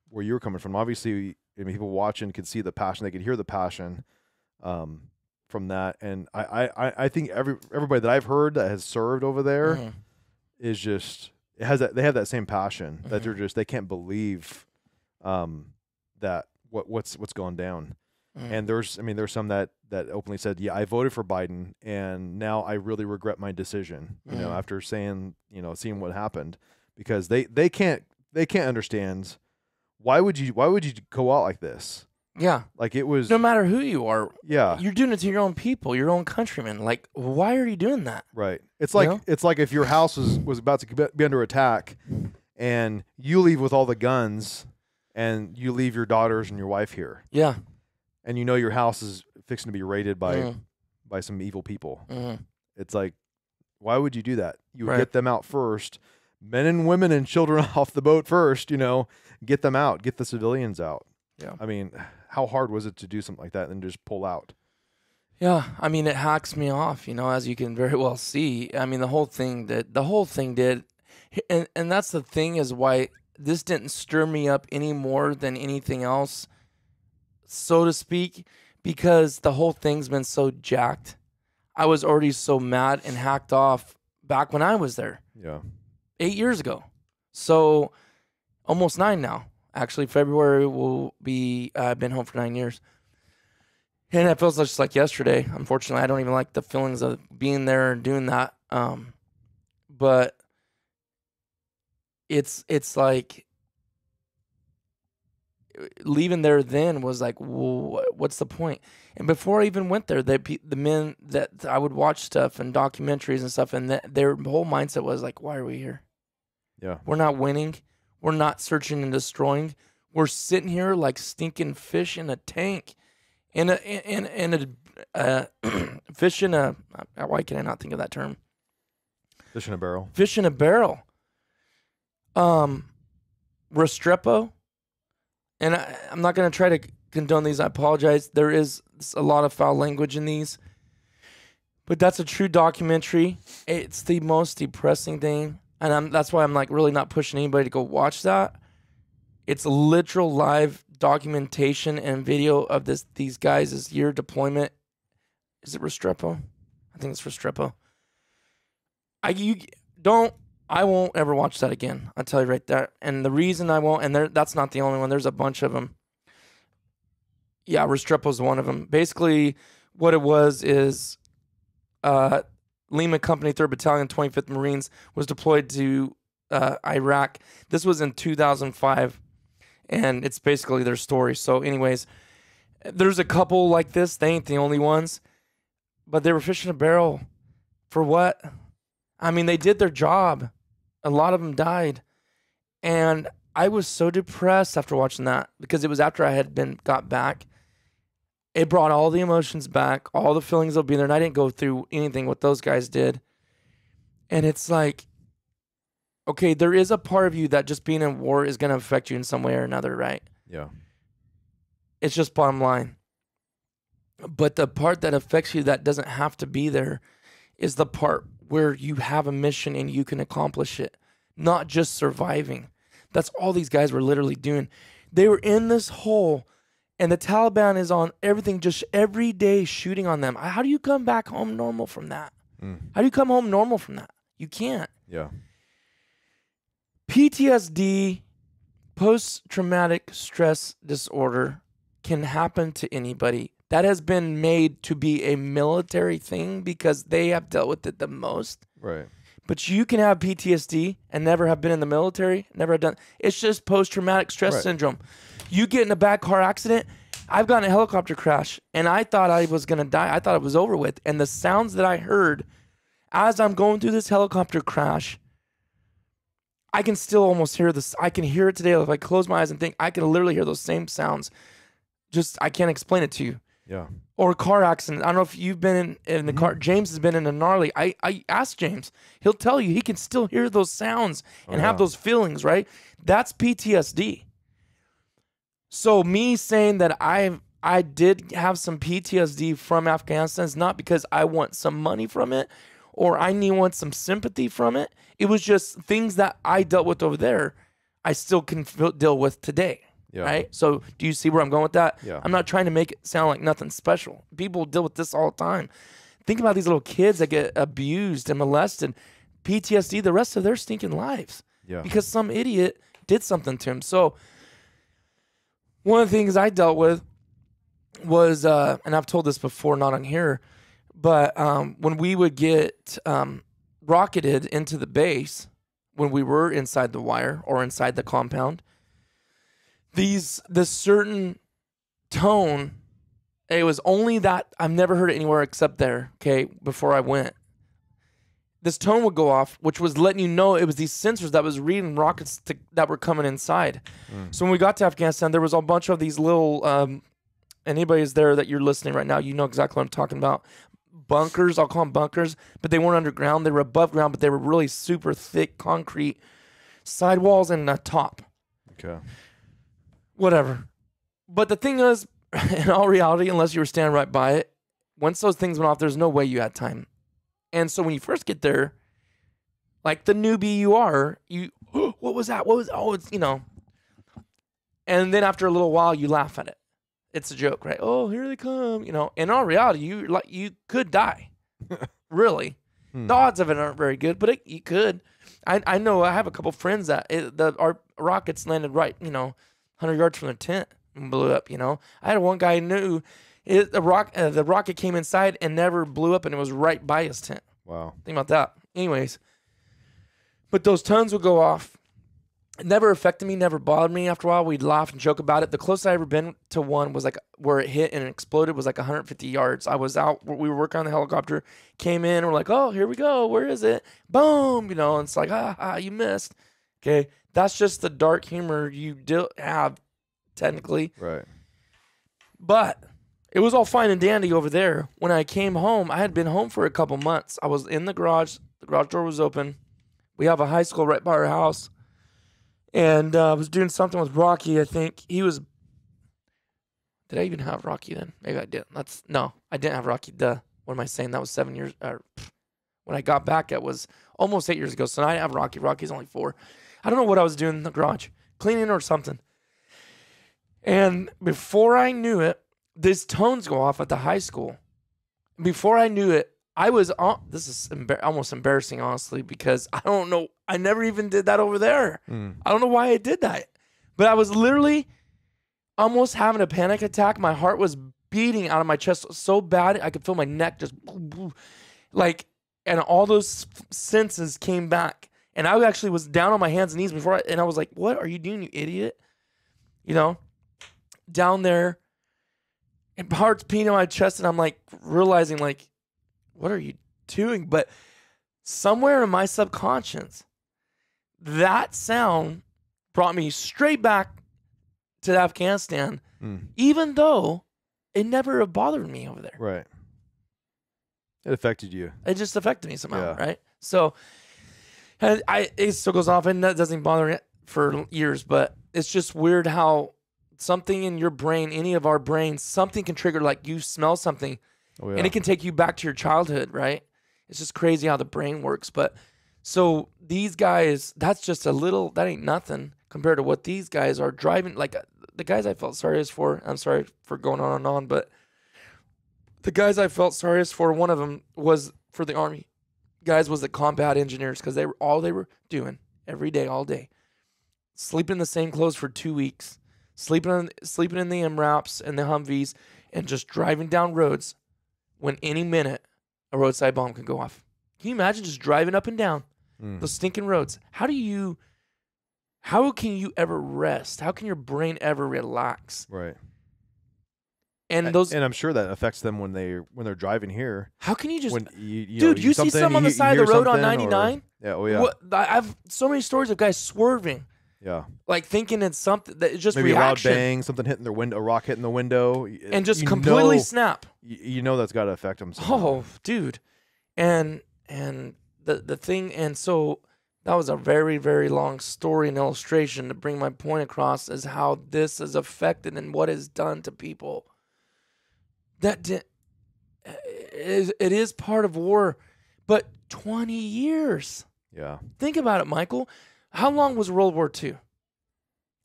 where you were coming from. Obviously, I mean, people watching could see the passion, they could hear the passion from that. And I think everybody that I've heard that has served over there is just, they have that same passion that they can't believe that what's going down. And there's some that openly said, yeah, I voted for Biden, and now I really regret my decision, after seeing what happened, because they can't understand why would you go out like this? Yeah. Like, it was, no matter who you are. Yeah. You're doing it to your own people, your own countrymen. Like, why are you doing that? Right. It's like, it's like if your house was about to be under attack, and you leave with all the guns, and you leave your daughters and your wife here. Yeah. And your house is fixing to be raided by some evil people. It's like, why would you do that? You would get them out first, men and women and children off the boat first. Get them out, get the civilians out. Yeah. I mean, how hard was it to do something like that and just pull out? Yeah, I mean, it hacks me off, as you can very well see. I mean, the whole thing did, and that's the thing, is why this didn't stir me up any more than anything else, so to speak, because the whole thing's been so jacked. I was already so mad and hacked off back when I was there. Yeah. 8 years ago. So almost 9 now. Actually, February will be. I've been home for 9 years, and it feels just like yesterday. Unfortunately, I don't even like the feelings of being there and doing that. But it's like leaving there then was like, what's the point? And before I even went there, the men that I would watch stuff and documentaries and stuff, and their whole mindset was like, why are we here? Yeah. We're not winning. We're not searching and destroying. We're sitting here like stinking fish in a tank, in a fish in a. Why can I not think of that term? Fish in a barrel. Fish in a barrel. Restrepo. And I'm not going to try to condone these. I apologize. There is a lot of foul language in these. But that's a true documentary. It's the most depressing thing. And that's why I'm like really not pushing anybody to go watch that. It's a literal live documentation and video of these guys' year deployment. Is it Restrepo? I think it's Restrepo. I won't ever watch that again. I'll tell you right there. And the reason I won't, and that's not the only one. There's a bunch of them. Yeah, Restrepo's one of them. Basically, what it was is Lima Company, 3rd Battalion, 25th Marines was deployed to Iraq. This was in 2005, and it's basically their story. So anyways, there's a couple like this. They ain't the only ones. But they were fishing a barrel for what? I mean, they did their job. A lot of them died. And I was so depressed after watching that because it was after I had got back. It brought all the emotions back, all the feelings will be there. And I didn't go through anything what those guys did. And it's like, okay, there is a part of you that just being in war is going to affect you in some way or another, right? Yeah. It's just bottom line. But the part that affects you that doesn't have to be there is the part where you have a mission and you can accomplish it, not just surviving. That's all these guys were literally doing. They were in this hole, and the Taliban is on everything, just every day shooting on them. How do you come back home normal from that? How do you come home normal from that? You can't. Yeah. PTSD, post-traumatic stress disorder, can happen to anybody. That has been made to be a military thing because they have dealt with it the most. Right. But you can have PTSD and never have been in the military, never have done. It's just post-traumatic stress syndrome. You get in a bad car accident. I've gotten in a helicopter crash, and I thought I was going to die. I thought it was over with. And the sounds that I heard as I'm going through this helicopter crash, I can still almost hear this. I can hear it today. If I close my eyes and think, I can literally hear those same sounds. Just, I can't explain it to you. Yeah. Or a car accident. I don't know if you've been in the car. James has been in a gnarly. I asked James. He'll tell you he can still hear those sounds and have those feelings, right? That's PTSD. So me saying that I did have some PTSD from Afghanistan is not because I want some money from it or I want some sympathy from it. It was just things that I dealt with over there I still can deal with today. Yeah. Right? So do you see where I'm going with that? Yeah. I'm not trying to make it sound like nothing special. People deal with this all the time. Think about these little kids that get abused and molested, PTSD the rest of their stinking lives. Yeah. Because some idiot did something to him. So one of the things I dealt with was, and I've told this before, not on here, but when we would get rocketed into the base, when we were inside the wire or inside the compound, this certain tone, it was only that, I've never heard it anywhere except there, okay, before I went. This tone would go off, which was letting you know it was these sensors that was reading rockets that were coming inside. So when we got to Afghanistan, there was a bunch of these little, anybody's there that you're listening right now, you know exactly what I'm talking about. Bunkers, I'll call them bunkers, but they weren't underground. They were above ground, but they were really super thick concrete sidewalls and a top. Okay. Whatever. But the thing is, in all reality, unless you were standing right by it, once those things went off, there's no way you had time. And so when you first get there, like the newbie you are, what was that? It's, you know. And then after a little while, you laugh at it. It's a joke, right? Oh, here they come, you know. In all reality, you could die. Really. The odds of it aren't very good, but you could. I know I have a couple friends that our rockets landed right, you know, 100 yards from the tent and blew up, you know. I had one guy who knew the rocket came inside and never blew up, and it was right by his tent. Wow. Think about that. Anyways, but those tons would go off. It never affected me, never bothered me. After a while, we'd laugh and joke about it. The closest I ever been to one was like where it hit and it exploded was like 150 yards. I was out, we were working on the helicopter, came in, and we're like, oh, here we go. Where is it? Boom, you know, and it's like, you missed. Okay, that's just the dark humor you have, technically. Right. But it was all fine and dandy over there. When I came home, I had been home for a couple months. I was in the garage door was open. We have a high school right by our house. And I was doing something with Rocky, I think. Did I even have Rocky then? Maybe I didn't. No, I didn't have Rocky. What am I saying? That was 7 years. When I got back, it was almost 8 years ago. So now I have Rocky. Rocky's only 4. I don't know what I was doing in the garage, cleaning or something. And before I knew it, these tones go off at the high school. Before I knew it, I was on. This is almost embarrassing, honestly, because I don't know. I never even did that over there. I don't know why I did that. But I was literally almost having a panic attack. My heart was beating out of my chest so bad. I could feel my neck just like, and all those senses came back. And I actually was down on my hands and knees and I was like, what are you doing, you idiot? You know, down there, and heart's beating on my chest. And I'm like realizing, like, what are you doing? But somewhere in my subconscious, that sound brought me straight back to Afghanistan, even though it never bothered me over there. Right. It affected you. It just affected me somehow, right? So and it still goes off, and that doesn't bother me for years, but it's just weird how something in your brain, any of our brains, something can trigger, like you smell something, and it can take you back to your childhood, right? It's just crazy how the brain works. But so these guys, that ain't nothing compared to what these guys are driving. Like the guys I felt sorriest for, I'm sorry for going on and on, but the guys I felt sorriest for, one of them was for the Army. Guys was the combat engineers, because they were doing every day, all day, sleeping in the same clothes for 2 weeks, sleeping in the MRAPs and the Humvees, and just driving down roads when any minute a roadside bomb could go off. Can you imagine just driving up and down those stinking roads? How can you ever rest? How can your brain ever relax? Right. And I'm sure that affects them when they're driving here. How can you just, dude? You see something on the side of the road on 99? Yeah. Oh yeah. I have so many stories of guys swerving. Yeah. Like thinking it's something that it's just maybe reaction. a loud bang, something hitting their window, a rock hitting the window, and just completely snap. You know that's got to affect them somehow. Oh, dude, and the thing, and so that was a very, very long story and illustration to bring my point across, is how this is affected and what is done to people. It is part of war, but 20 years. Yeah. Think about it, Michael. How long was World War II?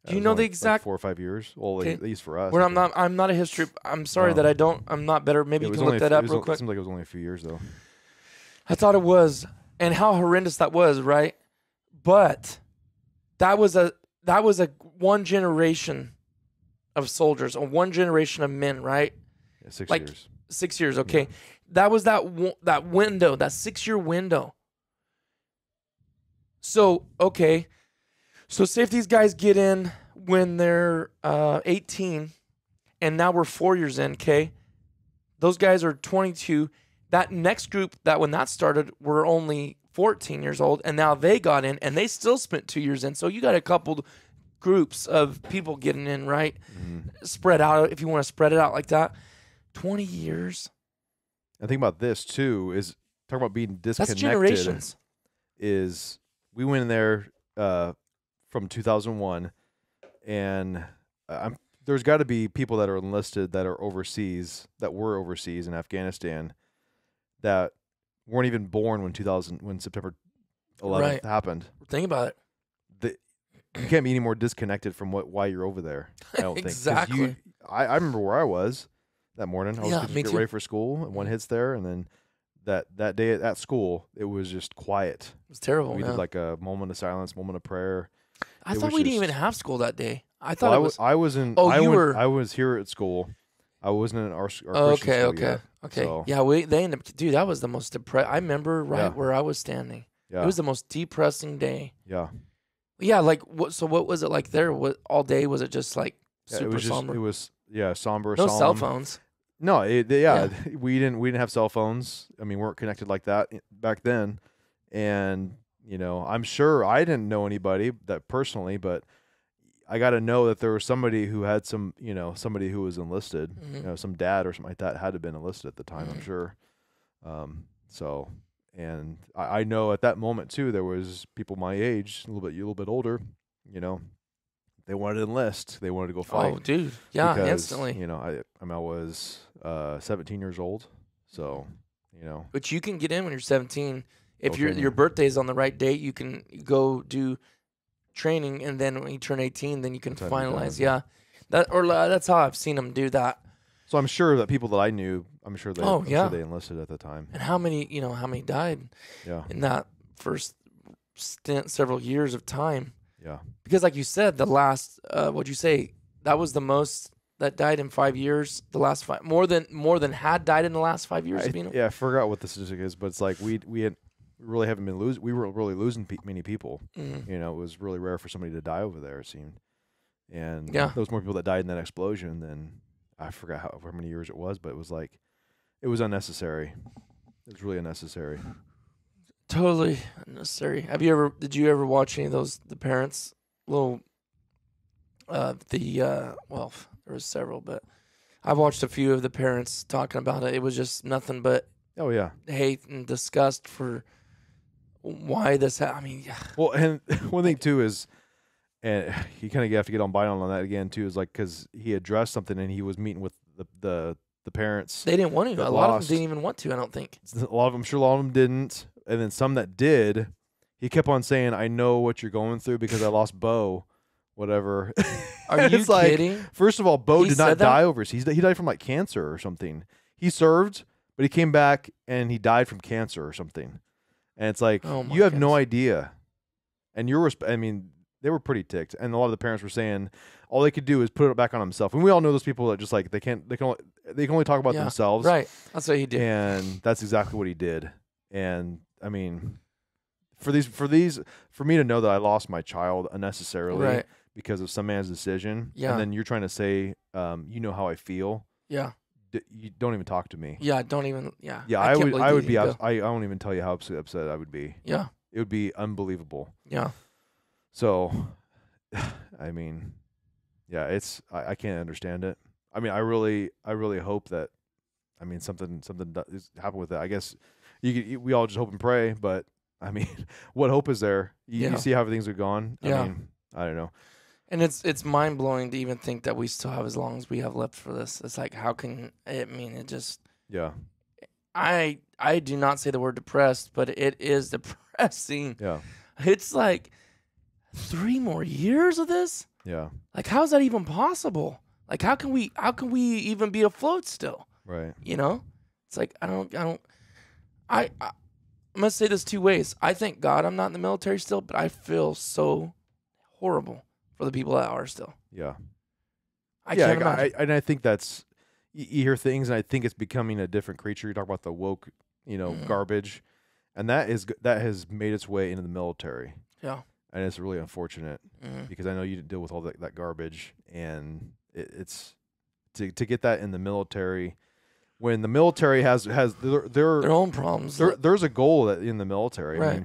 Do you know the exact? Like 4 or 5 years. Well, at least for us. Where I'm not a history. I'm sorry that I'm not better. Maybe you can look that up real quick. It seems like it was only a few years though. I thought it was, and how horrendous that was, right? But that was a one generation of soldiers, or one generation of men, right? Yeah, 6 like, years. 6 years, okay. Yeah. That was that window, that 6-year window. So, okay. So say if these guys get in when they're 18, and now we're 4 years in, okay? Those guys are 22. That next group, that when that started, were only 14 years old, and now they got in, and they still spent 2 years in. So you got a couple groups of people getting in, right? Spread out, if you want to spread it out like that. 20 years. I think about this too, is talking about being disconnected. That's generations. Is we went in there from 2001, and there's got to be people that are enlisted that are overseas, that were overseas in Afghanistan, that weren't even born when September 11th happened. Think about it. You can't be any more disconnected from why you're over there. I don't exactly. think. I remember where I was that morning. I was just getting ready for school, and one hits there, and then that day at school, it was just quiet. It was terrible. We did like a moment of silence, moment of prayer. I thought we didn't even have school that day. I thought Well, it was. I was in. Oh, I you went, were- I was here at school. I wasn't in our Christian Okay, school okay, yet, okay. so, Yeah, they ended up. Dude, that was the most depressing. I remember right Yeah. where I was standing. yeah, It was the most depressing day. yeah. Yeah, like what? So what was it like there? What all day was it? Just like Yeah, super it was just. somber. It was somber. No solemn. cell phones. No, Yeah. we didn't have cell phones. I mean, we weren't connected like that back then, and I'm sure I didn't know anybody that personally, but I got to know that there was somebody who had somebody who was enlisted, Mhm. some dad or something like that had to have been enlisted at the time, I'm Mhm. sure. So, and I know at that moment too, there was people my age, a little bit older, they wanted to enlist, they wanted to go fight. Oh, dude. Yeah, because, instantly. I was 17 years old, so But you can get in when you're 17. If Okay, your birthday's on the right date, you can go do training, and then when you turn 18, then you can That's how you finalize. do it. Yeah, that's how I've seen them do that. So I'm sure that people that I knew, I'm sure Oh, I'm yeah. sure they enlisted at the time. And how many died Yeah, in that first stint, several years of time? yeah. Because, like you said, the last what'd you say? That was the most that died in 5 years. The last five, more than had died in the last 5 years. I forgot what the statistic is, but it's like we really haven't been losing. We were really losing many people. Mhm. It was really rare for somebody to die over there. It seemed, and Yeah. there was more people that died in that explosion than I forgot how many years it was, but it was like it was unnecessary. It was really unnecessary. Totally unnecessary. Did you ever watch any of those, the parents, little, well, there was several, but I've watched a few of the parents talking about it. It was just nothing but Oh yeah. hate and disgust for why this I mean, yeah. Well, and one thing too is, and you kind of have to get on Biden on that again too, is like because he addressed something and he was meeting with the parents. They didn't want to. that A lot of lost. them didn't even want to, I don't think. A lot of them, I'm sure a lot of them didn't, and then some that did, he kept on saying, "I know what you're going through because I lost Bo, whatever." Are you It's like, kidding? first of all, Bo He did not said that? die overseas. He died from like cancer or something. He served, but he came back and he died from cancer or something. And it's like, Oh, my you have no goodness. idea. And I mean, they were pretty ticked, and a lot of the parents were saying all they could do is put it back on themselves. And we all know those people that just like they can only talk about Yeah, themselves. Right. That's what he did. And that's exactly what he did. And I mean, for me to know that I lost my child unnecessarily Right. because of some man's decision, Yeah. and then you're trying to say, you know how I feel, Yeah. you don't even talk to me. Yeah. Don't even. Yeah. Yeah, can't believe I that would you be. go. I won't even tell you how upset I would be. Yeah. It would be unbelievable. Yeah. So, I mean, yeah, I can't understand it. I mean, I really hope that, I mean, something does happen with it. I guess we all just hope and pray, but I mean, what hope is there? You Yeah. see how things are gone. Yeah. I mean, I don't know. And it's mind blowing to even think that we still have as long as we have left for this. It's like, how can I mean? It just. Yeah, I do not say the word depressed, but it is depressing. yeah, It's like 3 more years of this. yeah. Like, how is that even possible? Like, how can we even be afloat still? Right. You know, it's like I'm gonna say this 2 ways. I thank God I'm not in the military still, but I feel so horrible for the people that are still. Yeah. I can't imagine. and I think that's you hear things, and I think it's becoming a different creature. You talk about the woke, garbage, and that has made its way into the military. Yeah. And it's really unfortunate Mhm. because I know you deal with all that garbage, and it's to get that in the military when the military has Their own problems. there's a goal that in the military. Right.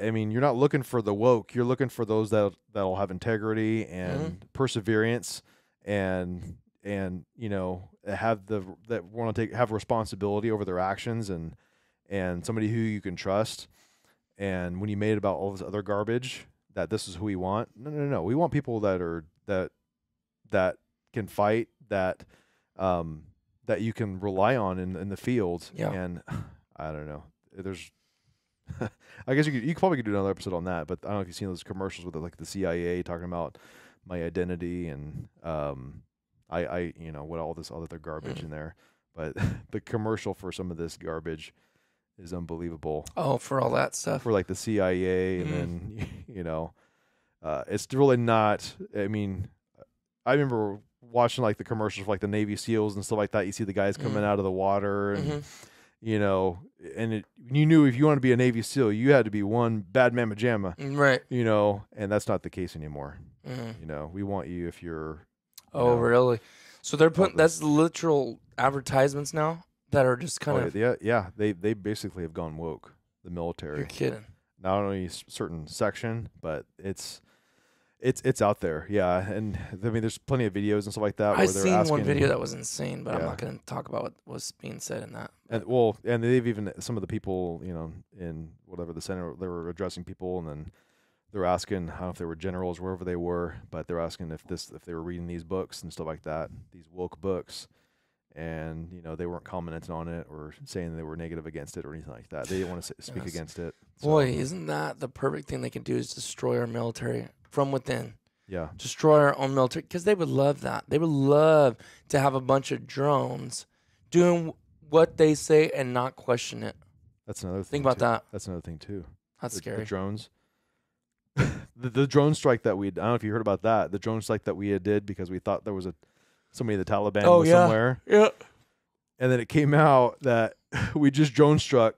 I mean, you're not looking for the woke. You're looking for those that'll have integrity and perseverance and that want to have responsibility over their actions and somebody who you can trust. And when you made it about all this other garbage, that this is who we want. No. We want people that can fight, that you can rely on in the field. Yeah. And I don't know. There's, I guess you could probably do another episode on that. But I don't know if you've seen those commercials with like the CIA talking about my identity and I what all this other garbage in there. But the commercial for some of this garbage is unbelievable. Oh, for all that stuff. For like the CIA and then it's really not. I mean, I remember watching like the commercials for like the Navy SEALs and stuff like that. You see the guys coming out of the water, and you know, and you knew if you wanted to be a Navy SEAL, you had to be one bad mamma jamma, right? You know, and that's not the case anymore. You know, we want you if you're. Oh, really? So they're putting that's literal advertisements now that are just kind of yeah. They basically have gone woke. The military. You're kidding. Not only a certain section, but it's out there. Yeah, and I mean, there's plenty of videos and stuff like that. I've seen one video that was insane, but I'm not going to talk about what was being said in that. And they've even some of the people, you know, in whatever the center, they were addressing people, and then they were asking, I don't know if they were generals, wherever they were, but they're asking if they were reading these books and stuff like that, these woke books, and you know they weren't commenting on it or saying they were negative against it or anything like that. They didn't want to speak against it. So. Boy, isn't that the perfect thing they can do is destroy our military from within. Yeah. Destroy our own military, because they would love that. They would love to have a bunch of drones doing what they say and not question it. That's another thing. Think about that. That's another thing too. That's scary. The drones. the drone strike that I don't know if you heard about that. The drone strike that we did because we thought there was somebody in the Taliban was somewhere. Yeah. And then it came out that we just drone struck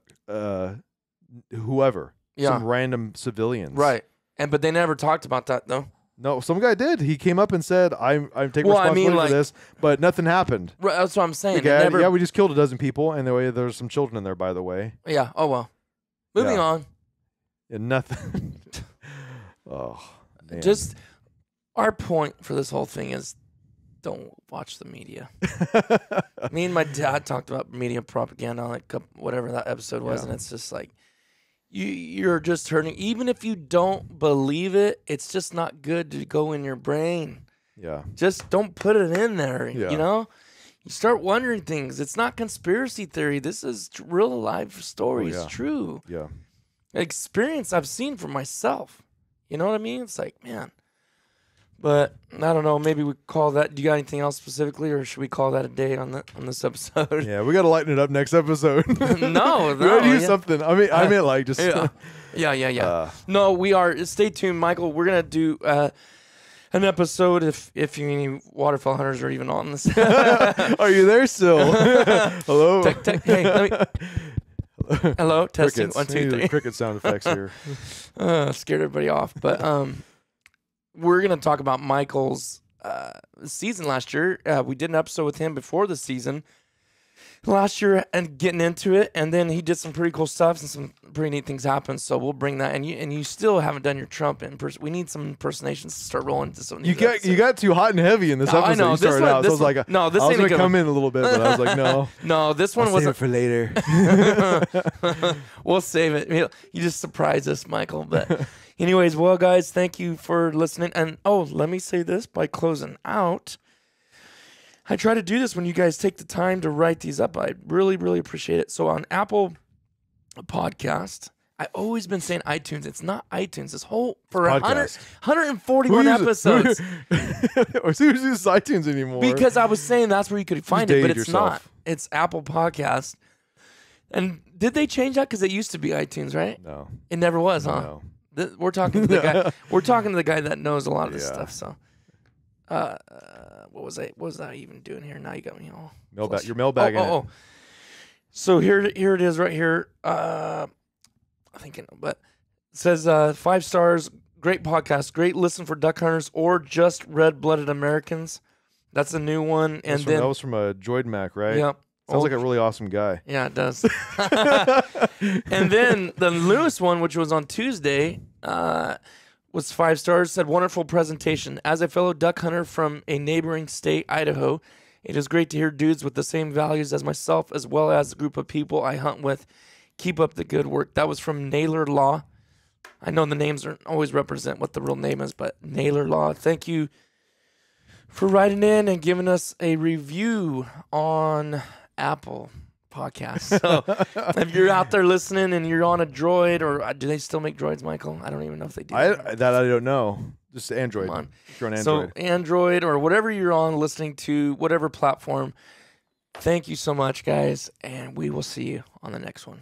whoever. Yeah. Some random civilians. Right. But they never talked about that though. No, some guy did. He came up and said, "I'm taking responsibility for this," but nothing happened. Right, that's what I'm saying. Yeah, we just killed a dozen people, and there's some children in there, by the way. Yeah. Oh well. Moving on. And nothing. Oh, man. Just our point for this whole thing is, don't watch the media. Me and my dad talked about media propaganda on whatever that episode was, and it's just like you're just hurting. Even if you don't believe it, it's just not good to go in your brain. Yeah. Just don't put it in there. Yeah. You know, you start wondering things. It's not conspiracy theory. This is real life stories. Oh, yeah. True. Yeah. Experience I've seen for myself. You know what I mean? It's like, man. But I don't know. Maybe we call that. Do you got anything else specifically, or should we call that a day on this episode? Yeah, we got to lighten it up next episode. No, we got to do something. I mean, like just. Yeah. No, we are. Stay tuned, Michael. We're gonna do an episode if you any waterfowl hunters are even on this. Are you there still? Hello. Hey, let me. Hello, testing. Crickets. 1, 2, 3. Cricket sound effects here. Scared everybody off, but we're gonna talk about Michael's season last year. We did an episode with him before the season last year and getting into it, and then he did some pretty cool stuff and some pretty neat things happened. So we'll bring that. And you still haven't done your Trump we need some impersonations to start rolling to some. You got too hot and heavy in this episode. I know. You started out. So I was like, no, this I was ain't gonna come in a little bit, but I was like, no. No, this one was save it for later. We'll save it. You just surprised us, Michael. But anyways, well, guys, thank you for listening. And let me say this by closing out. I try to do this when you guys take the time to write these up. I really, really appreciate it. So on Apple Podcast, I always been saying iTunes. It's not iTunes. This whole for 141 episodes. Who uses iTunes anymore? Because I was saying that's where you could find it, but it's not. It's Apple Podcast. And did they change that? Because it used to be iTunes, right? No, it never was, huh? No. We're talking to the guy. We're talking to the guy that knows a lot of this stuff. So. What was I even doing here? Now you got me all mailbag. You're mailbagging. So here it is right here. I think but it says 5 stars. Great podcast. Great listen for duck hunters or just red-blooded Americans. That's a new one. And then that was from a Droid Mac, right? Yep. Sounds like a really awesome guy. Yeah, it does. And then the newest one, which was on Tuesday, was 5 stars, said, wonderful presentation. As a fellow duck hunter from a neighboring state, Idaho, it is great to hear dudes with the same values as myself, as well as the group of people I hunt with. Keep up the good work. That was from Naylor Law. I know the names don't always represent what the real name is, but Naylor Law. Thank you for writing in and giving us a review on Apple Podcast. So if you're out there listening and you're on a droid, or do they still make droids, Michael? I don't even know if they do. I don't know. Just Android. Come on. If you're on Android. So Android or whatever you're on, listening to whatever platform. Thank you so much, guys, and we will see you on the next one.